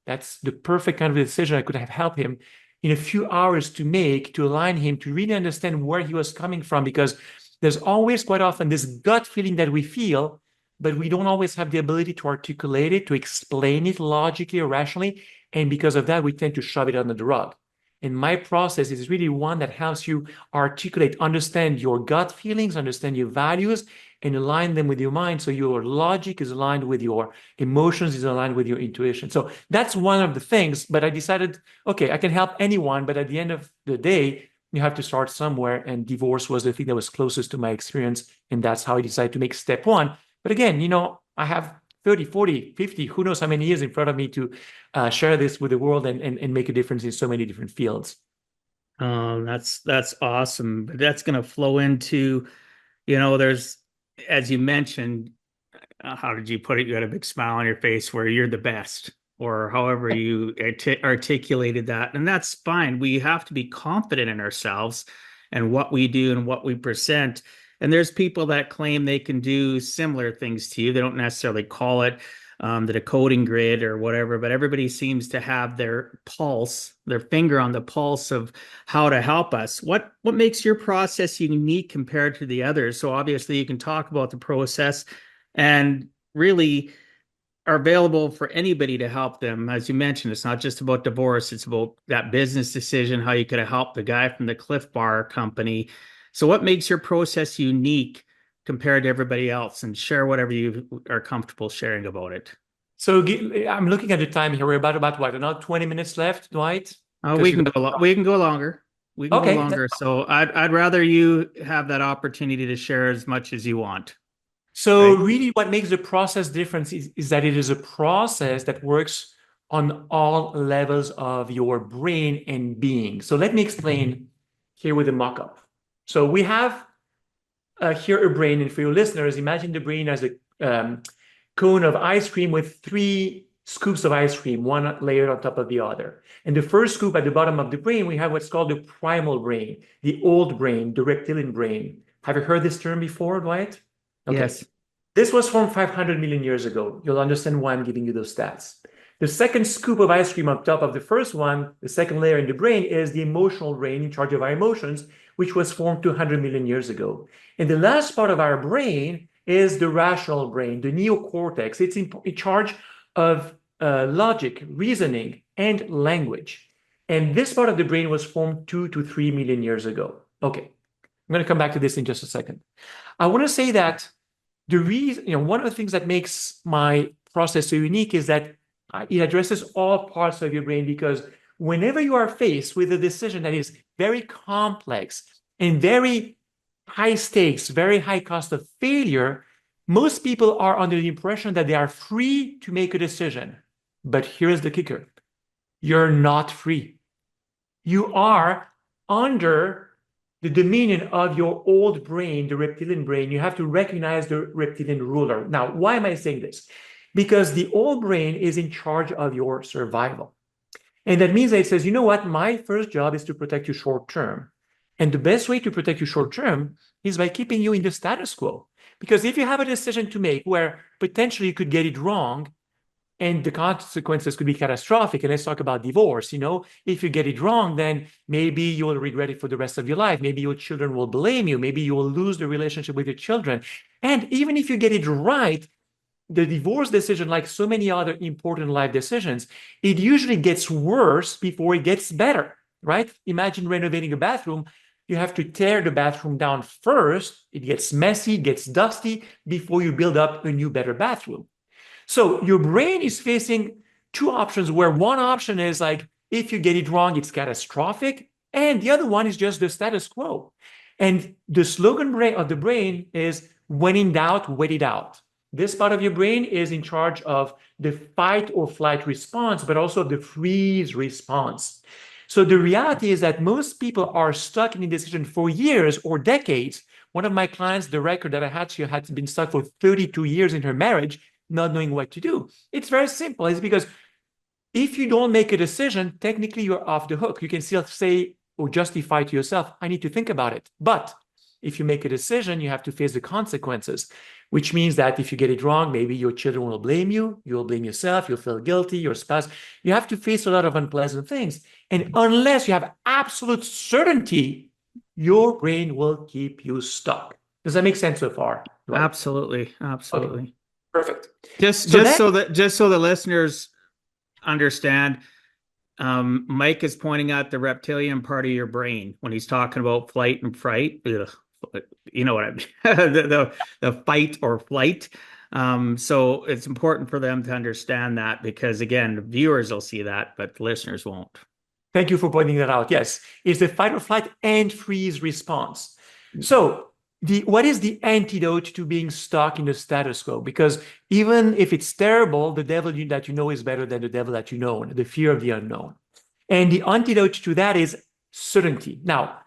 that's the perfect kind of decision I could have helped him in a few hours to make, to align him, to really understand where he was coming from. Because there's always, quite often, this gut feeling that we feel, but we don't always have the ability to articulate it, to explain it logically or rationally. And because of that, we tend to shove it under the rug. And my process is really one that helps you articulate, understand your gut feelings, understand your values, and align them with your mind. So your logic is aligned with your emotions, is aligned with your intuition. So that's one of the things. But I decided, okay, I can help anyone, but at the end of the day, you have to start somewhere. And divorce was the thing that was closest to my experience. And that's how I decided to make step one. But again, I have 30, 40, 50, who knows how many years in front of me to share this with the world and make a difference in so many different fields. That's awesome. But that's going to flow into, there's, as you mentioned, how did you put it? You had a big smile on your face where you're the best, or however you articulated that. And that's fine. We have to be confident in ourselves and what we do and what we present. And there's people that claim they can do similar things to you. They don't necessarily call it the decoding grid or whatever, but everybody seems to have their pulse, their finger on the pulse of how to help us. What makes your process unique compared to the others? So obviously you can talk about the process and really are available for anybody to help them. As you mentioned, it's not just about divorce, it's about that business decision, how you could have helped the guy from the Cliff Bar company. So what makes your process unique compared to everybody else? And share whatever you are comfortable sharing about it. So I'm looking at the time here. We're about what, another 20 minutes left, Dwight? We Because can go. We can go longer. We can go okay. longer. So I'd rather you have that opportunity to share as much as you want. So Right? really what makes the process different is that it is a process that works on all levels of your brain and being. So let me explain here with a mock-up. So we have here a brain, and for your listeners, imagine the brain as a cone of ice cream with three scoops of ice cream, one layered on top of the other. And the first scoop at the bottom of the brain, we have what's called the primal brain, the old brain, the reptilian brain. Have you heard this term before, Dwight? Okay. Yes. This was formed 500 million years ago. You'll understand why I'm giving you those stats. The second scoop of ice cream on top of the first one, the second layer in the brain, is the emotional brain in charge of our emotions, which was formed 200 million years ago. And the last part of our brain is the rational brain, the neocortex. It's in charge of logic, reasoning, and language. And this part of the brain was formed 2 to 3 million years ago. Okay, I'm going to come back to this in just a second. I want to say that the reason, one of the things that makes my process so unique is that it addresses all parts of your brain, because whenever you are faced with a decision that is very complex and very high stakes, very high cost of failure, most people are under the impression that they are free to make a decision. But here's the kicker. You're not free. You are under the dominion of your old brain, the reptilian brain. You have to recognize the reptilian ruler. Now, why am I saying this? Because the old brain is in charge of your survival. And that means that it says, you know what? My first job is to protect you short term. And the best way to protect you short term is by keeping you in the status quo. Because if you have a decision to make where potentially you could get it wrong, and the consequences could be catastrophic. And let's talk about divorce. If you get it wrong, then maybe you will regret it for the rest of your life. Maybe your children will blame you. Maybe you will lose the relationship with your children. And even if you get it right, the divorce decision, like so many other important life decisions, it usually gets worse before it gets better, right? Imagine renovating a bathroom. You have to tear the bathroom down first. It gets messy, it gets dusty before you build up a new, better bathroom. So your brain is facing two options, where one option is like, if you get it wrong, it's catastrophic. And the other one is just the status quo. And the slogan of the brain is, when in doubt, wait it out. This part of your brain is in charge of the fight or flight response, but also the freeze response. So the reality is that most people are stuck in indecision for years or decades. One of my clients, the record that I had, she had been stuck for 32 years in her marriage, not knowing what to do. It's very simple. It's because if you don't make a decision, technically you're off the hook. You can still say or justify to yourself, I need to think about it. But if you make a decision, you have to face the consequences, which means that if you get it wrong, maybe your children will blame you, you'll blame yourself, you'll feel guilty, your spouse. You have to face a lot of unpleasant things. And unless you have absolute certainty, your brain will keep you stuck. Does that make sense so far? Right? Absolutely. Absolutely. Okay. Perfect. Just so the listeners understand, Mike is pointing out the reptilian part of your brain when he's talking about flight and fright. you know what I mean, the fight or flight. So it's important for them to understand that because again, viewers will see that, but listeners won't. Thank you for pointing that out. Yes, it's the fight or flight and freeze response. So what is the antidote to being stuck in the status quo? Because even if it's terrible, the devil that you know is better than the devil that you know, the fear of the unknown. And the antidote to that is certainty. Now,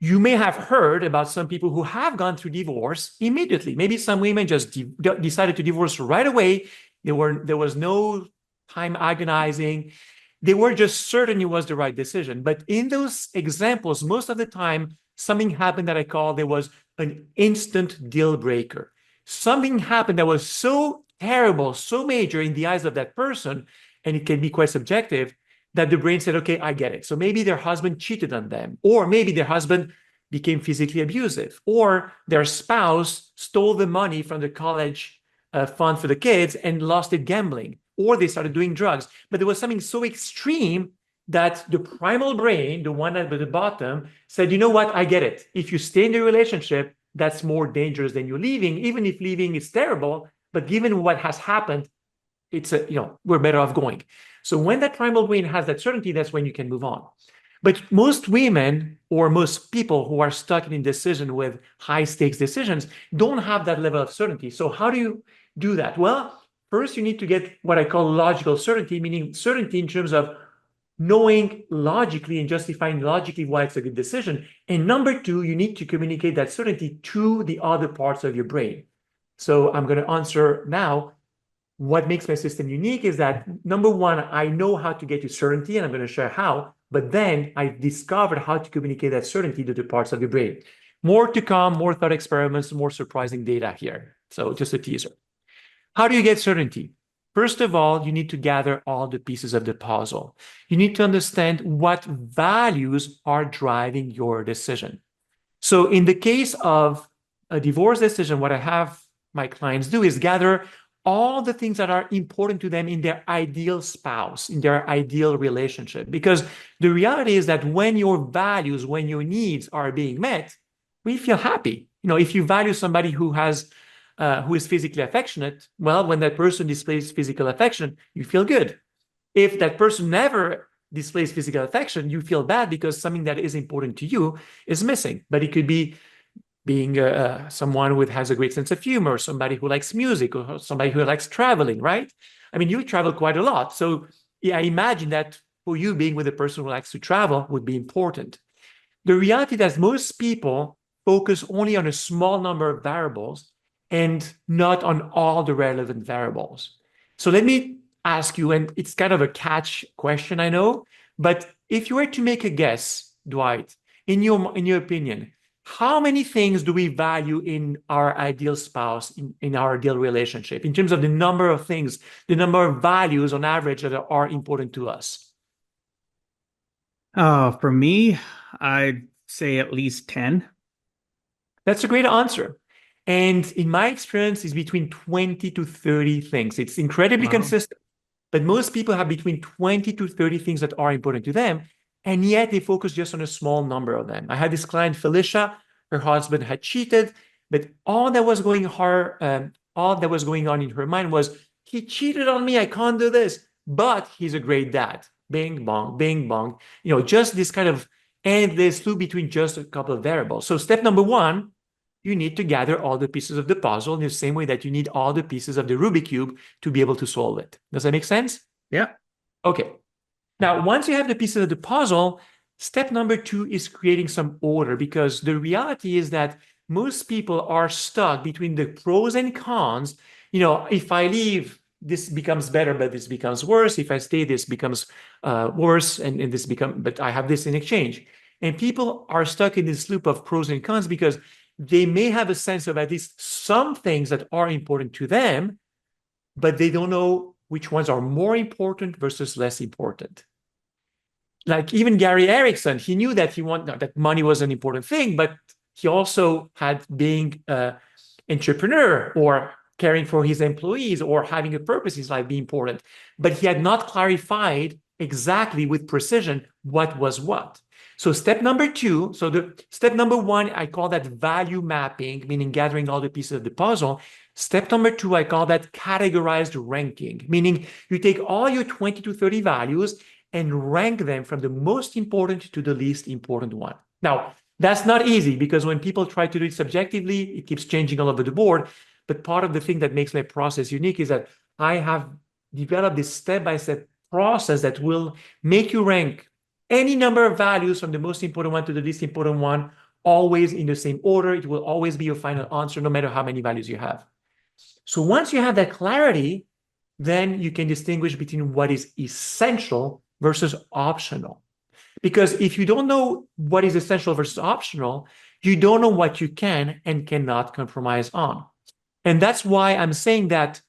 you may have heard about some people who have gone through divorce immediately. Maybe some women just decided to divorce right away. There was no time agonizing. They were just certain it was the right decision. But in those examples, most of the time, something happened that I call there was an instant deal breaker. Something happened that was so terrible, so major in the eyes of that person, and it can be quite subjective, that the brain said, okay, I get it. So maybe their husband cheated on them, or maybe their husband became physically abusive, or their spouse stole the money from the college fund for the kids and lost it gambling, or they started doing drugs. But there was something so extreme that the primal brain, the one at the bottom, said, you know what, I get it. If you stay in the relationship, that's more dangerous than you leaving, even if leaving is terrible. But given what has happened, we're better off going. So when that primal brain has that certainty, that's when you can move on. But most women or most people who are stuck in indecision with high stakes decisions don't have that level of certainty. So how do you do that? Well, first you need to get what I call logical certainty, meaning certainty in terms of knowing logically and justifying logically why it's a good decision. And number two, you need to communicate that certainty to the other parts of your brain. So I'm going to answer now. What makes my system unique is that, number one, I know how to get to certainty, and I'm going to share how, but then I discovered how to communicate that certainty to the parts of your brain. More to come, more thought experiments, more surprising data here. So just a teaser. How do you get certainty? First of all, you need to gather all the pieces of the puzzle. You need to understand what values are driving your decision. So in the case of a divorce decision, what I have my clients do is gather all the things that are important to them in their ideal spouse, in their ideal relationship. Because the reality is that when your values, when your needs are being met, we feel happy. If you value somebody who is physically affectionate, well, when that person displays physical affection, you feel good. If that person never displays physical affection, you feel bad because something that is important to you is missing. But it could be being someone who has a great sense of humor, somebody who likes music, or somebody who likes traveling, right? I mean, you travel quite a lot. So yeah, I imagine that for you, being with a person who likes to travel would be important. The reality is most people focus only on a small number of variables and not on all the relevant variables. So let me ask you, and it's kind of a catch question, I know, but if you were to make a guess, Dwight, in your opinion, how many things do we value in our ideal spouse, in our ideal relationship, in terms of the number of things, the number of values on average that are important to us? For me, I'd say at least 10. That's a great answer. And in my experience, it's between 20 to 30 things. It's incredibly consistent, but most people have between 20 to 30 things that are important to them. And yet they focus just on a small number of them. I had this client, Felicia. Her husband had cheated, but all that was going on in her mind was, he cheated on me, I can't do this, but he's a great dad. Bing, bong, bing, bong. Just this kind of endless loop between just a couple of variables. So step number one, you need to gather all the pieces of the puzzle in the same way that you need all the pieces of the Rubik's Cube to be able to solve it. Does that make sense? Yeah. Okay. Now, once you have the pieces of the puzzle, step number two is creating some order, because the reality is that most people are stuck between the pros and cons. If I leave, this becomes better, but this becomes worse. If I stay, this becomes worse, and but I have this in exchange. And people are stuck in this loop of pros and cons because they may have a sense of at least some things that are important to them, but they don't know which ones are more important versus less important. Like even Gary Erickson, he knew that that money was an important thing, but he also had being an entrepreneur or caring for his employees or having a purpose in his life be important. But he had not clarified exactly with precision what was what. So step number two, so the step number one, I call that value mapping, meaning gathering all the pieces of the puzzle. Step number two, I call that categorized ranking, meaning you take all your 20 to 30 values and rank them from the most important to the least important one. Now, that's not easy because when people try to do it subjectively, it keeps changing all over the board. But part of the thing that makes my process unique is that I have developed this step-by-step process that will make you rank any number of values from the most important one to the least important one, always in the same order. It will always be your final answer, no matter how many values you have. So once you have that clarity, then you can distinguish between what is essential versus optional. Because if you don't know what is essential versus optional, you don't know what you can and cannot compromise on. And that's why I'm saying that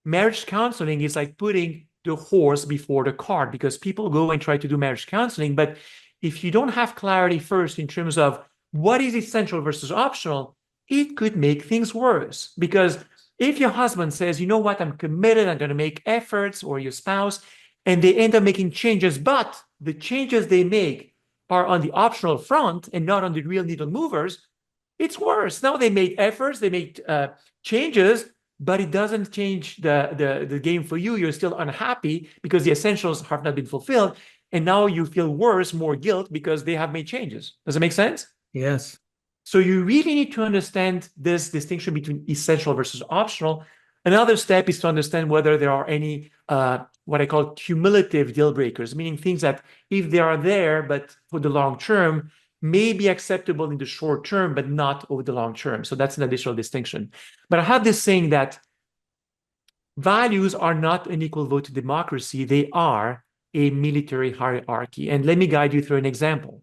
marriage counseling is like putting the horse before the cart, because people go and try to do marriage counseling. But if you don't have clarity first in terms of what is essential versus optional, it could make things worse. Because if your husband says, you know what, I'm committed, I'm going to make efforts, or your spouse, and they end up making changes, but the changes they make are on the optional front and not on the real needle movers, it's worse. Now they made efforts, they made changes, but it doesn't change the game for you. You're still unhappy because the essentials have not been fulfilled. And now you feel worse, more guilt because they have made changes. Does it make sense? Yes. So you really need to understand this distinction between essential versus optional. Another step is to understand whether there are any what I call cumulative deal breakers, meaning things that if they are there, but for the long term, may be acceptable in the short term, but not over the long term. So that's an additional distinction. But I have this saying that values are not an equal vote to democracy. They are a military hierarchy. And let me guide you through an example.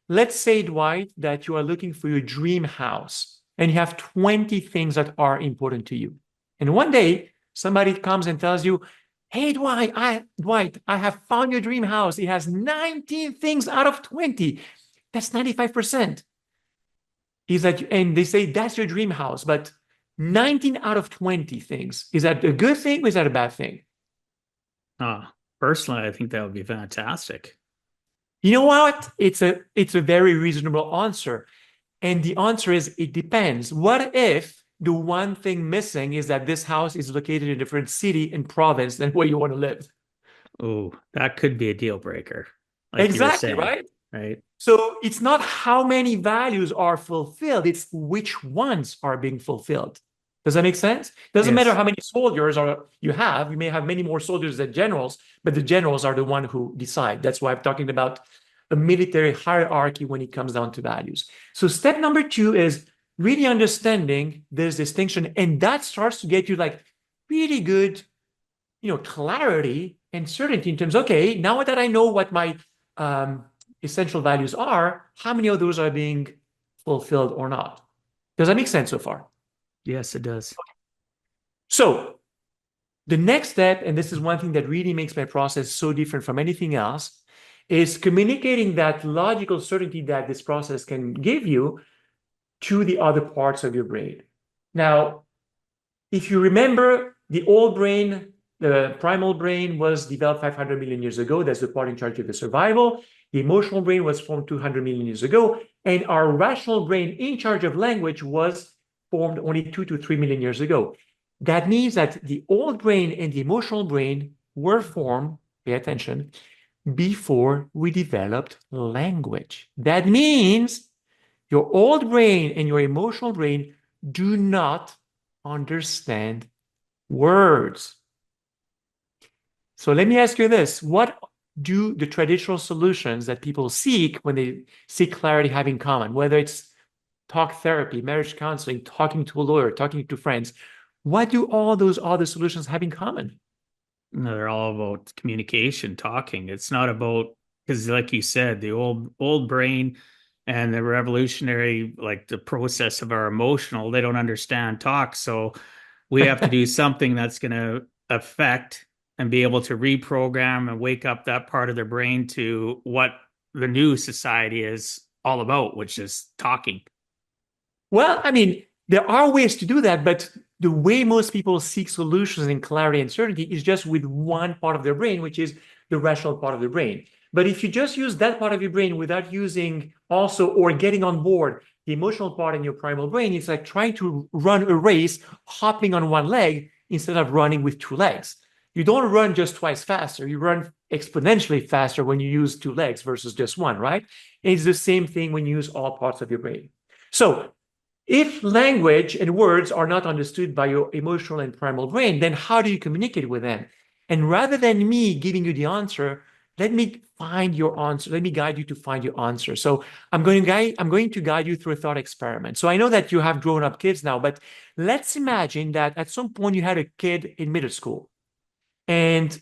Let's say, Dwight, that you are looking for your dream house and you have 20 things that are important to you. And one day, somebody comes and tells you, hey, Dwight, I have found your dream house. It has 19 things out of 20. That's 95%. Is that, and they say that's your dream house, but 19 out of 20 things. Is that a good thing or is that a bad thing? Personally, I think that would be fantastic. You know what? It's a very reasonable answer. And the answer is it depends. What if the one thing missing is that this house is located in a different city and province than where you want to live? Oh, that could be a deal breaker. Like Exactly, you were saying, right? right? So it's not how many values are fulfilled, it's which ones are being fulfilled. Does that make sense? Doesn't matter Yes. how many soldiers you have. You may have many more soldiers than generals, but the generals are the one who decide. That's why I'm talking about a military hierarchy when it comes down to values. So step number two is really understanding this distinction, and that starts to get you like really good, clarity and certainty in terms, okay, now that I know what my essential values are, how many of those are being fulfilled or not? Does that make sense so far? Yes, it does. So the next step, and this is one thing that really makes my process so different from anything else, is communicating that logical certainty that this process can give you to the other parts of your brain. Now, if you remember, the old brain, the primal brain, was developed 500 million years ago. That's the part in charge of the survival. The emotional brain was formed 200 million years ago. And our rational brain in charge of language was formed only 2 to 3 million years ago. That means that the old brain and the emotional brain were formed, pay attention, before we developed language. That means your old brain and your emotional brain do not understand words. So let me ask you this. What do the traditional solutions that people seek when they seek clarity have in common? Whether it's talk therapy, marriage counseling, talking to a lawyer, talking to friends, what do all those other solutions have in common? No, they're all about communication, talking. It's not about, because like you said, the old brain and the revolutionary, like the process of our emotional, they don't understand talk. So we have to do something that's going to affect and be able to reprogram and wake up that part of their brain to what the new society is all about, which is talking. Well, I mean, there are ways to do that, but the way most people seek solutions and clarity and certainty is just with one part of their brain, which is the rational part of the brain. But if you just use that part of your brain without using also or getting on board the emotional part in your primal brain, it's like trying to run a race, hopping on one leg instead of running with two legs. You don't run just twice faster. You run exponentially faster when you use two legs versus just one, right? And it's the same thing when you use all parts of your brain. So if language and words are not understood by your emotional and primal brain, then how do you communicate with them? And rather than me giving you the answer, let me find your answer. Let me guide you to find your answer. So I'm going to guide you through a thought experiment. So I know that you have grown-up kids now, but let's imagine that at some point you had a kid in middle school and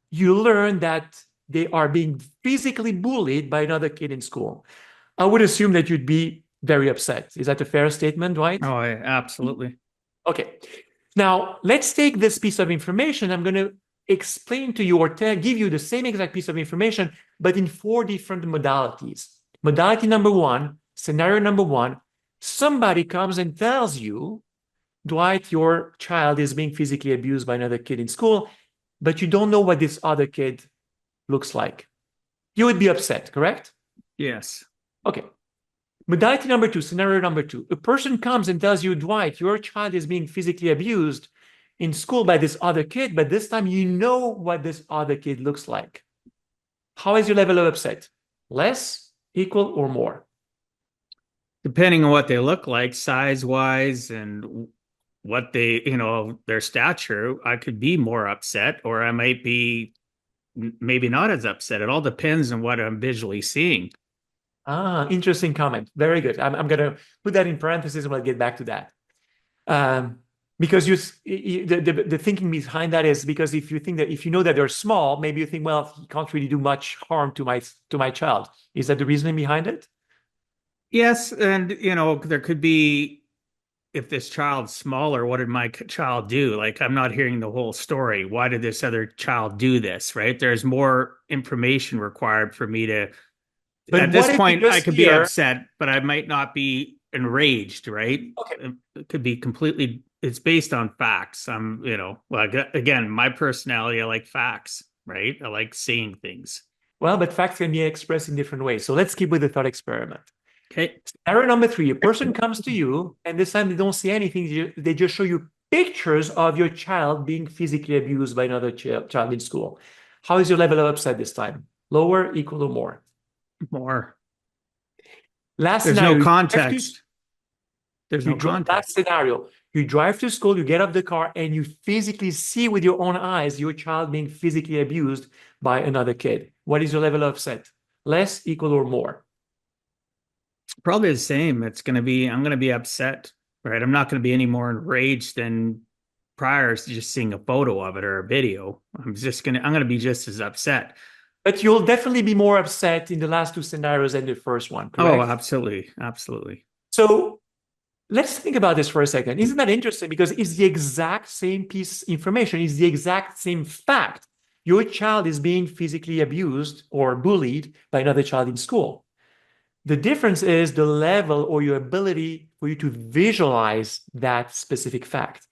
you learn that they are being physically bullied by another kid in school. I would assume that you'd be very upset. Is that a fair statement, Dwight? Oh, absolutely. Okay. Now, let's take this piece of information. I'm going to explain to you or give you the same exact piece of information, but in 4 different modalities. Modality number 1, scenario number 1, somebody comes and tells you, Dwight, your child is being physically abused by another kid in school, but you don't know what this other kid looks like. You would be upset, correct? Yes. Okay. Modality number 2, scenario number 2, a person comes and tells you, Dwight, your child is being physically abused in school by this other kid, but this time you know what this other kid looks like. How is your level of upset? Less, equal, or more? Depending on what they look like, size-wise, and what they, their stature, I could be more upset, or I might be maybe not as upset. It all depends on what I'm visually seeing. Ah, interesting comment. Very good. I'm going to put that in parentheses and we'll get back to that. Because the thinking behind that is because if you think that if you know that they're small, maybe you think, well, he can't really do much harm to my child. Is that the reasoning behind it? Yes, and there could be, if this child's smaller, what did my child do? Like, I'm not hearing the whole story. Why did this other child do this? Right? There's more information required for me to. But at this point, I could be upset, but I might not be enraged. Right? Okay. It could be completely. It's based on facts. Again, my personality, I like facts. Right? I like seeing things. Well, but facts can be expressed in different ways. So let's keep with the thought experiment. Okay. Scenario number 3, a person comes to you, and this time they don't see anything. They just show you pictures of your child being physically abused by another child in school. How is your level of upset this time? Lower, equal, or more? More. Last There's scenario. no context. There's no context. Last scenario. You drive to school, you get off the car, and you physically see with your own eyes your child being physically abused by another kid. What is your level of upset? Less, equal, or more? Probably the same. I'm going to be upset, right? I'm not going to be any more enraged than prior to just seeing a photo of it or a video. I'm going to be just as upset. But you'll definitely be more upset in the last 2 scenarios than the first one, correct? Oh, absolutely. Absolutely. So let's think about this for a second. Isn't that interesting? Because it's the exact same piece of information. It's the exact same fact. Your child is being physically abused or bullied by another child in school. The difference is the level or your ability for you to visualize that specific fact.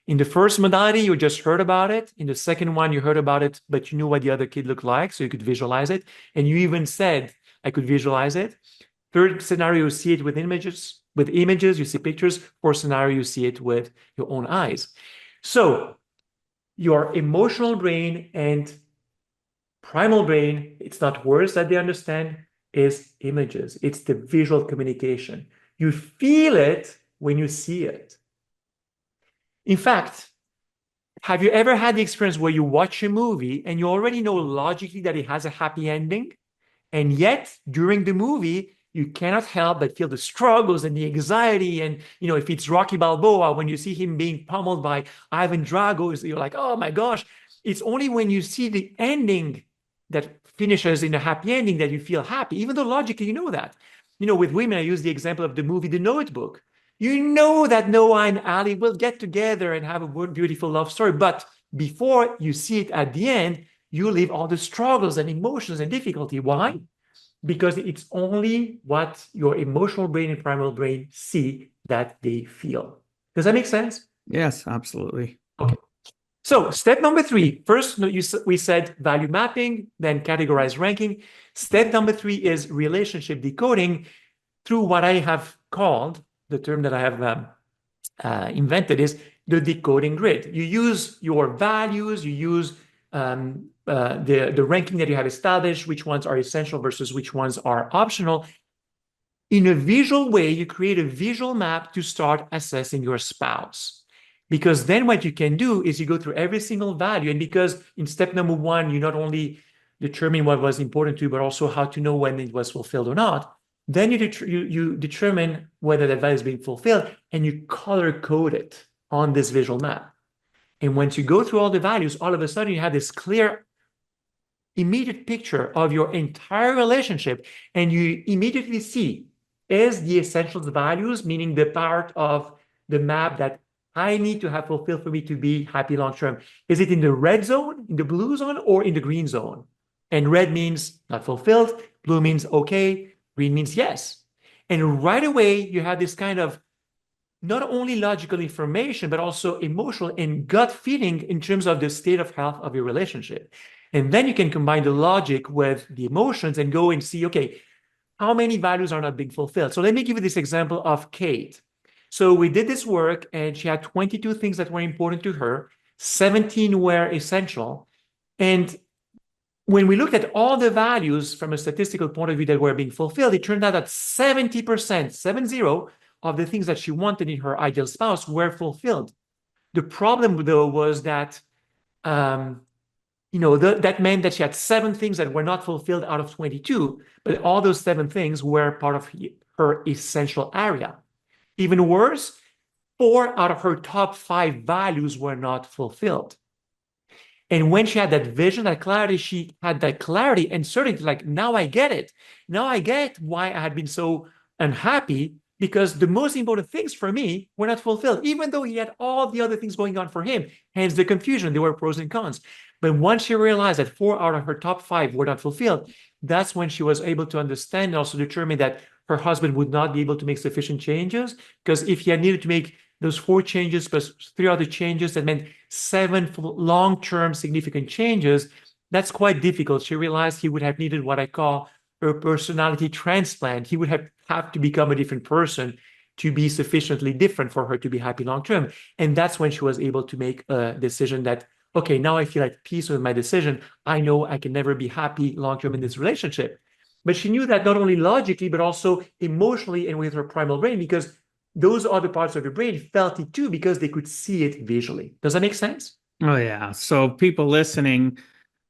In the first modality, you just heard about it. In the second one, you heard about it, but you knew what the other kid looked like, so you could visualize it. And you even said, I could visualize it. Third scenario, you see it with images. With images, you see pictures. Fourth scenario, you see it with your own eyes. So your emotional brain and primal brain, it's not words that they understand, is images. It's the visual communication. You feel it when you see it. In fact, have you ever had the experience where you watch a movie and you already know logically that it has a happy ending, and yet during the movie, you cannot help but feel the struggles and the anxiety. And, if it's Rocky Balboa, when you see him being pummeled by Ivan Drago, you're like, oh my gosh. It's only when you see the ending that finishes in a happy ending that you feel happy, even though logically you know that. With women, I use the example of the movie The Notebook. You know that Noah and Ali will get together and have a beautiful love story. But before you see it at the end, you live all the struggles and emotions and difficulty. Why? Because it's only what your emotional brain and primal brain see that they feel. Does that make sense? Yes, absolutely. Okay. So step number three, first we said value mapping, then categorize ranking. Step number three is relationship decoding through what I have called, the term that I have invented is the decoding grid. You use your values, you use the ranking that you have established, which ones are essential versus which ones are optional. In a visual way, you create a visual map to start assessing your spouse. Because then what you can do is you go through every single value. And because in step number one, you not only determine what was important to you, but also how to know when it was fulfilled or not. Then you determine whether that value is being fulfilled and you color code it on this visual map. And once you go through all the values, all of a sudden you have this clear, immediate picture of your entire relationship. And you immediately see, is the essentials values, meaning the part of the map that I need to have fulfilled for me to be happy long term. Is it in the red zone, in the blue zone, or in the green zone? And red means not fulfilled, blue means okay, green means yes. And right away, you have this kind of not only logical information, but also emotional and gut feeling in terms of the state of health of your relationship. And then you can combine the logic with the emotions and go and see, okay, how many values are not being fulfilled? So let me give you this example of Kate. So we did this work and she had 22 things that were important to her, 17 were essential. And when we looked at all the values from a statistical point of view that were being fulfilled, it turned out that 70%, 70, of the things that she wanted in her ideal spouse were fulfilled. The problem, though, was that that meant that she had 7 things that were not fulfilled out of 22, but all those 7 things were part of her essential area. Even worse, 4 out of her top 5 values were not fulfilled. And when she had that vision, that clarity, she had that clarity and certainty, like, now I get it. Now I get why I had been so unhappy, because the most important things for me were not fulfilled, even though he had all the other things going on for him. Hence the confusion. There were pros and cons. But once she realized that 4 out of her top 5 were not fulfilled, that's when she was able to understand and also determine that her husband would not be able to make sufficient changes, because if he had needed to make those 4 changes plus 3 other changes, that meant 7 long-term significant changes. That's quite difficult. She realized he would have needed what I call a personality transplant. He would have to become a different person to be sufficiently different for her to be happy long-term. And that's when she was able to make a decision that, okay, now I feel at peace with my decision. I know I can never be happy long-term in this relationship. But she knew that not only logically, but also emotionally and with her primal brain, because those other parts of your brain felt it too, because they could see it visually. Does that make sense? Oh, yeah. So people listening,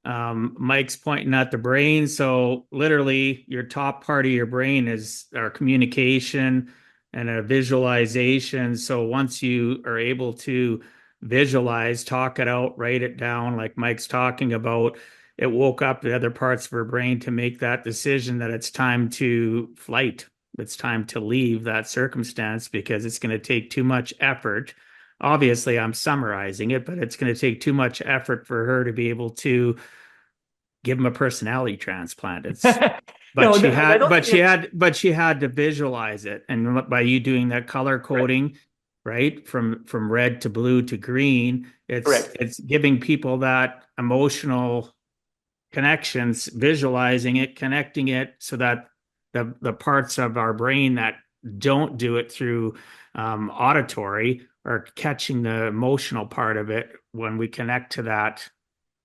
Mike's pointing at the brain. So literally your top part of your brain is our communication and a visualization. So once you are able to visualize, talk it out, write it down, like Mike's talking about, it woke up the other parts of her brain to make that decision that it's time to flight. It's time to leave that circumstance because it's going to take too much effort. Obviously, I'm summarizing it, but it's going to take too much effort for her to be able to give him a personality transplant. She had to visualize it. And by you doing that color coding, right, from red to blue to green, it's giving people that emotional connections, visualizing it, connecting it so that the parts of our brain that don't do it through auditory are catching the emotional part of it when we connect to that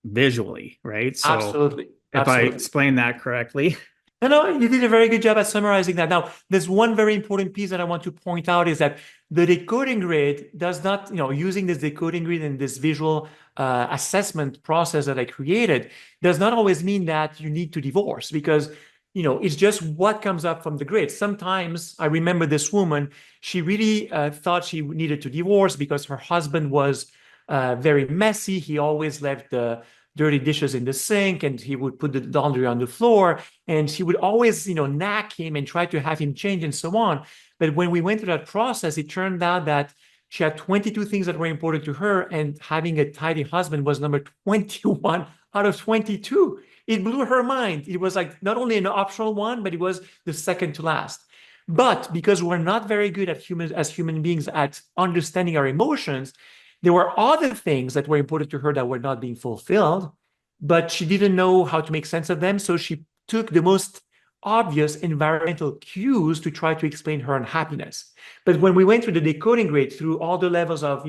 visually, right? So Absolutely. If I explain that correctly. No, you did a very good job at summarizing that. Now, there's one very important piece that I want to point out is that the decoding grid does not, using this decoding grid and this visual assessment process that I created does not always mean that you need to divorce, because it's just what comes up from the grid. Sometimes I remember this woman, she really thought she needed to divorce because her husband was very messy. He always left the dirty dishes in the sink and he would put the laundry on the floor, and she would always, nag him and try to have him change and so on. But when we went through that process, it turned out that she had 22 things that were important to her, and having a tidy husband was number 21 out of 22. It blew her mind. It was like not only an optional one, but it was the second to last. But because we're not very good at as human beings at understanding our emotions, there were other things that were important to her that were not being fulfilled, but she didn't know how to make sense of them. So she took the most obvious environmental cues to try to explain her unhappiness. But when we went through the decoding grade, through all the levels of,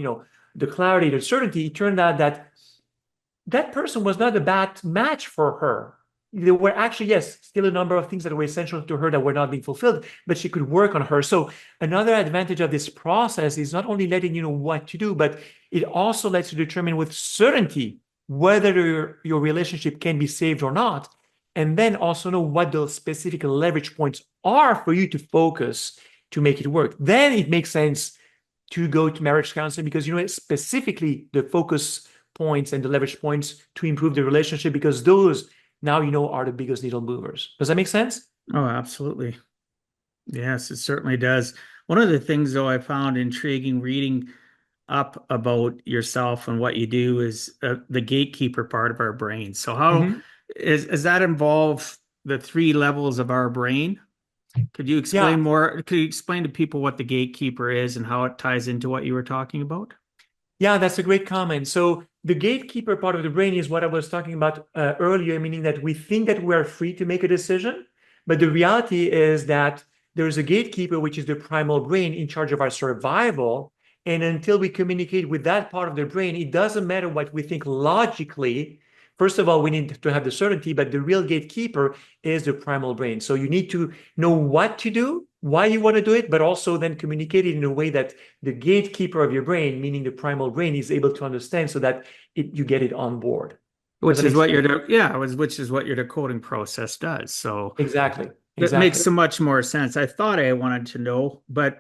the clarity, the certainty, it turned out that that person was not a bad match for her. There were actually, yes, still a number of things that were essential to her that were not being fulfilled, but she could work on her. So another advantage of this process is not only letting you know what to do, but it also lets you determine with certainty whether your relationship can be saved or not. And then also know what those specific leverage points are for you to focus to make it work. Then it makes sense to go to marriage counseling because you know specifically the focus points and the leverage points to improve the relationship because those now you know are the biggest needle movers. Does that make sense? Oh, absolutely. Yes, it certainly does. One of the things, though, I found intriguing reading up about yourself and what you do is the gatekeeper part of our brain. So, how Mhm. is that involve the three levels of our brain? Could you explain Yeah. more? Could you explain to people what the gatekeeper is and how it ties into what you were talking about? Yeah, that's a great comment. So the gatekeeper part of the brain is what I was talking about earlier, meaning that we think that we are free to make a decision, but the reality is that there's a gatekeeper, which is the primal brain in charge of our survival. And until we communicate with that part of the brain, it doesn't matter what we think logically. First of all, we need to have the certainty, but the real gatekeeper is the primal brain. So you need to know what to do, why you want to do it, but also then communicate it in a way that the gatekeeper of your brain, meaning the primal brain, is able to understand so that you get it on board. Does Which that is make what sense? which is what your decoding process does. So Exactly. that makes Exactly. so much more sense. I thought I wanted to know, but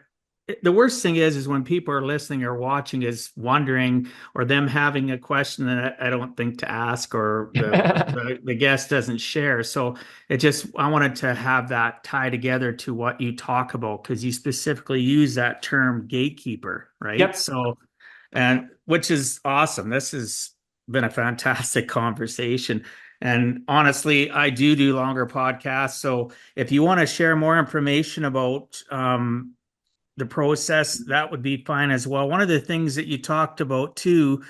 the worst thing is when people are listening or watching is wondering or them having a question that I don't think to ask or the guest doesn't share. So it just I wanted to have that tie together to what you talk about because you specifically use that term gatekeeper, right? Yep. So and which is awesome. This has been a fantastic conversation. And honestly, I do longer podcasts. So if you want to share more information about the process, that would be fine as well. One of the things that you talked about too,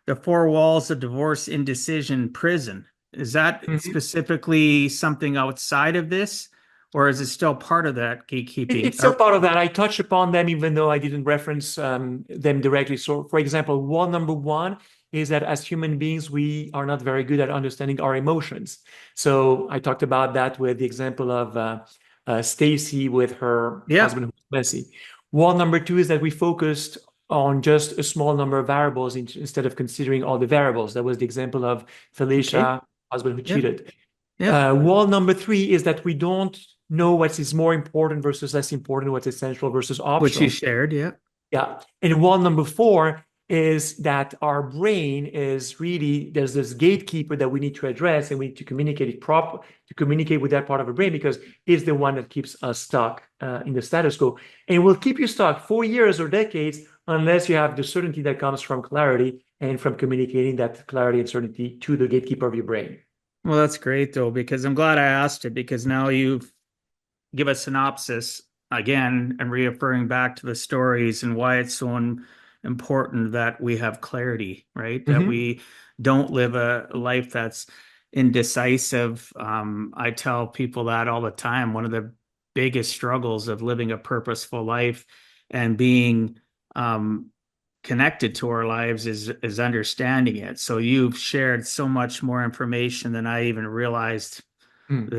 the four walls of divorce, indecision, prison. Is that Mhm. specifically something outside of this, or is it still part of that gatekeeping? It's still part of that. I touched upon them even though I didn't reference them directly. So, for example, wall number one is that as human beings, we are not very good at understanding our emotions. So I talked about that with the example of Stacy with her Yeah. husband who's messy. Wall number two is that we focused on just a small number of variables instead of considering all the variables. That was the example of Okay. Felicia, husband who Yep. cheated. Yep. Wall number three is that we don't know what is more important versus less important, what's essential versus Which you optional. shared. Yeah. Yeah. And wall number four is that our brain is really, there's this gatekeeper that we need to address and we need to communicate it to communicate with that part of our brain because it's the one that keeps us stuck in the status quo. And will keep you stuck for years or decades unless you have the certainty that comes from clarity and from communicating that clarity and certainty to the gatekeeper of your brain. Well, that's great though, because I'm glad I asked it because now you've give a synopsis again and referring back to the stories and why it's so important that we have clarity, right? That Mhm. we don't live a life that's indecisive. I tell people that all the time. One of the biggest struggles of living a purposeful life and being um, connected to our lives is understanding it. So you've shared so much more information than I even realized Mm.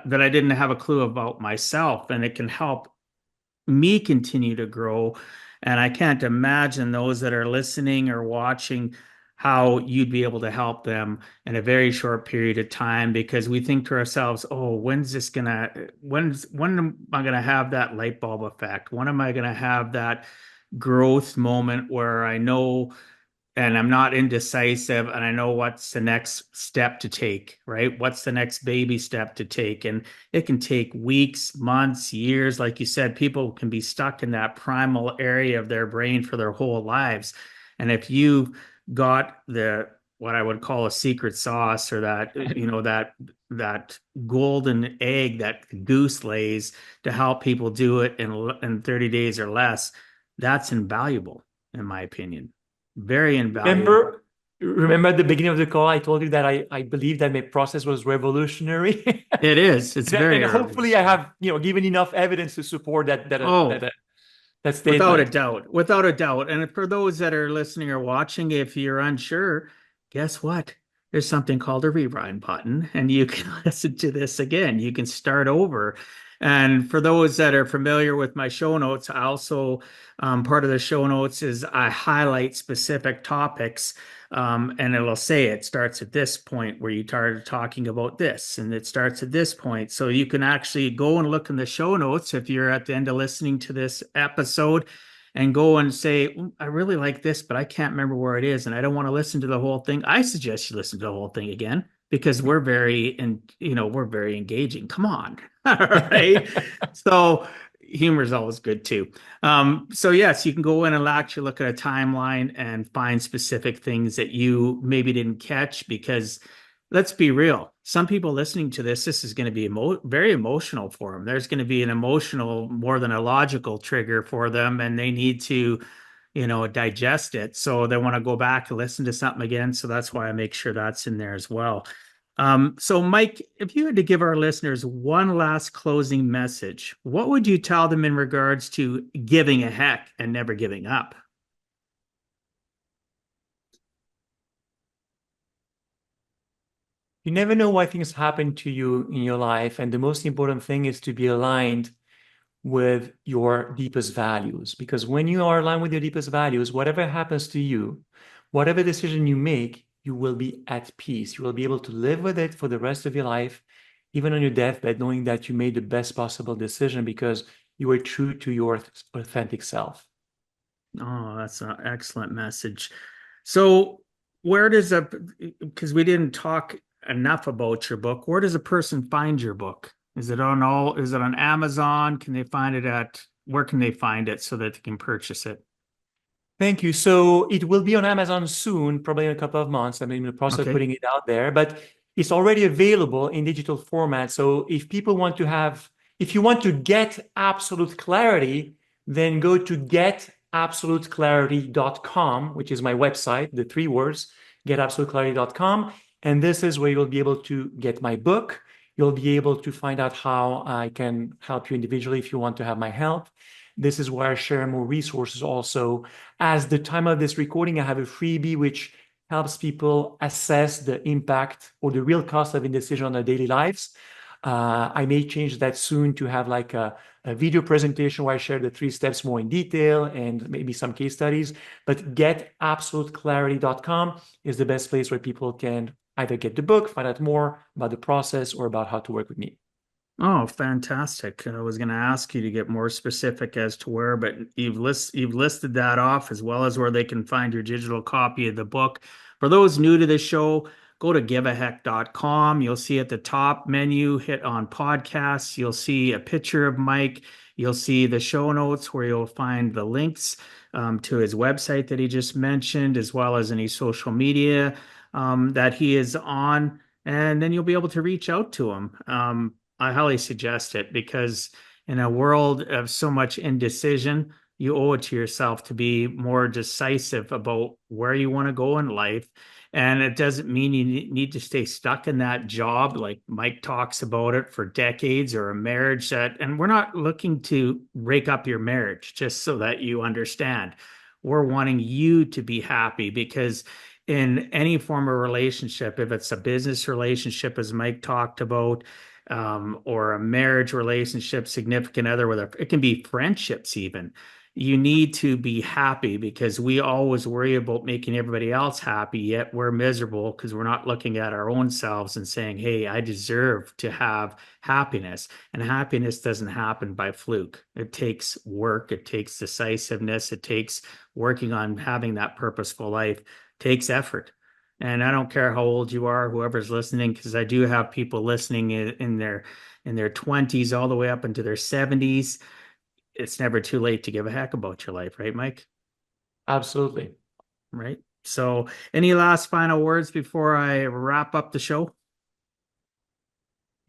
that I didn't have a clue about myself, and it can help me continue to grow. And I can't imagine those that are listening or watching how you'd be able to help them in a very short period of time because we think to ourselves, oh, when am I gonna have that light bulb effect? When am I gonna have that growth moment where I know and I'm not indecisive and I know what's the next step to take, right? What's the next baby step to take? And it can take weeks, months, years. Like you said, people can be stuck in that primal area of their brain for their whole lives. And if you got the what I would call a secret sauce, or that, that golden egg that the goose lays to help people do it in 30 days or less. That's invaluable, in my opinion. Very invaluable. Remember, remember at the beginning of the call, I told you that I believe that my process was revolutionary. It is. It's And very hopefully I revolutionary. have, given enough evidence to support Oh, that without a statement. doubt, without a doubt. And for those that are listening or watching, if you're unsure, guess what? There's something called a rewind button, and you can listen to this again. You can start over. And for those that are familiar with my show notes, I also, part of the show notes is I highlight specific topics, and it'll say it starts at this point where you started talking about this, and it starts at this point. So you can actually go and look in the show notes if you're at the end of listening to this episode, and go and say, I really like this, but I can't remember where it is, and I don't want to listen to the whole thing. I suggest you listen to the whole thing again because we're very engaging. Come on. All right. So humor is always good too. So yes, you can go in and actually look at a timeline and find specific things that you maybe didn't catch, because let's be real. Some people listening to this is going to be very emotional for them. There's going to be an emotional more than a logical trigger for them, and they need to, digest it. So they want to go back and listen to something again. So that's why I make sure that's in there as well. So Mike, if you had to give our listeners one last closing message, what would you tell them in regards to giving a heck and never giving up? You never know why things happen to you in your life, and the most important thing is to be aligned with your deepest values. Because when you are aligned with your deepest values, whatever happens to you, whatever decision you make, you will be at peace. You will be able to live with it for the rest of your life, even on your deathbed, knowing that you made the best possible decision because you were true to your authentic self. Oh, that's an excellent message. So, where does because we didn't talk enough about your book, where does a person find your book? Is it on Amazon? Can they find it where can they find it so that they can purchase it? Thank you. So it will be on Amazon soon, probably in a couple of months. I'm in the process of Okay. putting it out there, but it's already available in digital format. So if you want to get absolute clarity, then go to getabsoluteclarity.com, which is my website, the three words, getabsoluteclarity.com. And this is where you'll be able to get my book. You'll be able to find out how I can help you individually if you want to have my help. This is where I share more resources also. As the time of this recording, I have a freebie which helps people assess the impact or the real cost of indecision on their daily lives. I may change that soon to have like a video presentation where I share the 3 steps more in detail and maybe some case studies. But getabsoluteclarity.com is the best place where people can either get the book, find out more about the process, or about how to work with me. Oh, fantastic. I was going to ask you to get more specific as to where, but you've listed that off, as well as where they can find your digital copy of the book. For those new to the show, go to giveaheck.com. You'll see at the top menu, hit on podcasts. You'll see a picture of Mike. You'll see the show notes where you'll find the links to his website that he just mentioned, as well as any social media that he is on. And then you'll be able to reach out to him. I highly suggest it, because in a world of so much indecision, you owe it to yourself to be more decisive about where you want to go in life. And it doesn't mean you need to stay stuck in that job, like Mike talks about it, for decades, or a marriage and we're not looking to break up your marriage, just so that you understand. We're wanting you to be happy, because in any form of relationship, if it's a business relationship, as Mike talked about, or a marriage relationship, significant other, whether it can be friendships even, you need to be happy, because we always worry about making everybody else happy, yet we're miserable because we're not looking at our own selves and saying, hey, I deserve to have happiness. And happiness doesn't happen by fluke. It takes work, it takes decisiveness, it takes working on having that purposeful life, it takes effort. And I don't care how old you are, whoever's listening, because I do have people listening in their 20s all the way up into their 70s. It's never too late to give a heck about your life, right, Mike? Absolutely. Right? So any last final words before I wrap up the show?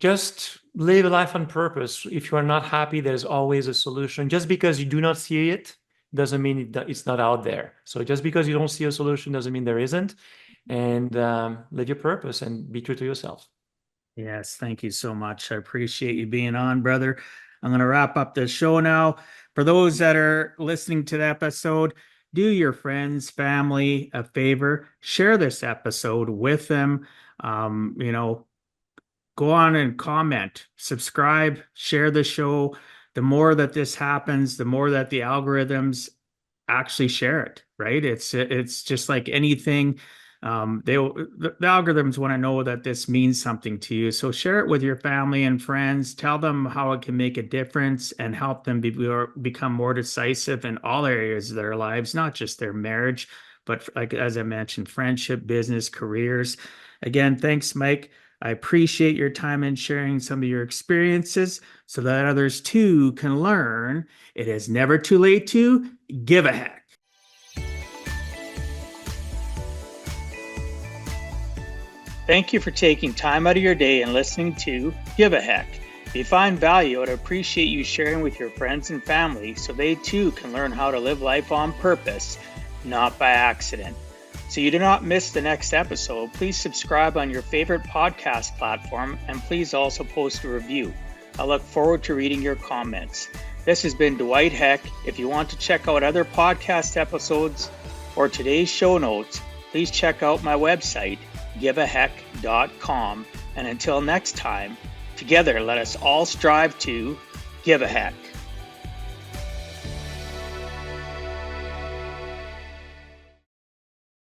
Just live a life on purpose. If you are not happy, there's always a solution. Just because you do not see it doesn't mean it's not out there. So just because you don't see a solution doesn't mean there isn't. And live your purpose and be true to yourself. Yes, thank you so much. I appreciate you being on, brother. I'm going to wrap up the show now. For those that are listening to the episode, do your friends, family a favor, share this episode with them. Go on and comment, subscribe, share the show. The more that this happens, the more that the algorithms actually share it, right? It's just like anything. The algorithms want to know that this means something to you. So share it with your family and friends. Tell them how it can make a difference and help them become more decisive in all areas of their lives, not just their marriage, but like, as I mentioned, friendship, business, careers. Again, thanks, Mike. I appreciate your time and sharing some of your experiences so that others too can learn. It is never too late to give a heck. Thank you for taking time out of your day and listening to Give a Heck. If you find value, I'd appreciate you sharing with your friends and family so they too can learn how to live life on purpose, not by accident. So you do not miss the next episode, please subscribe on your favorite podcast platform and please also post a review. I look forward to reading your comments. This has been Dwight Heck. If you want to check out other podcast episodes or today's show notes, please check out my website, giveaheck.com. And until next time, together let us all strive to give a heck.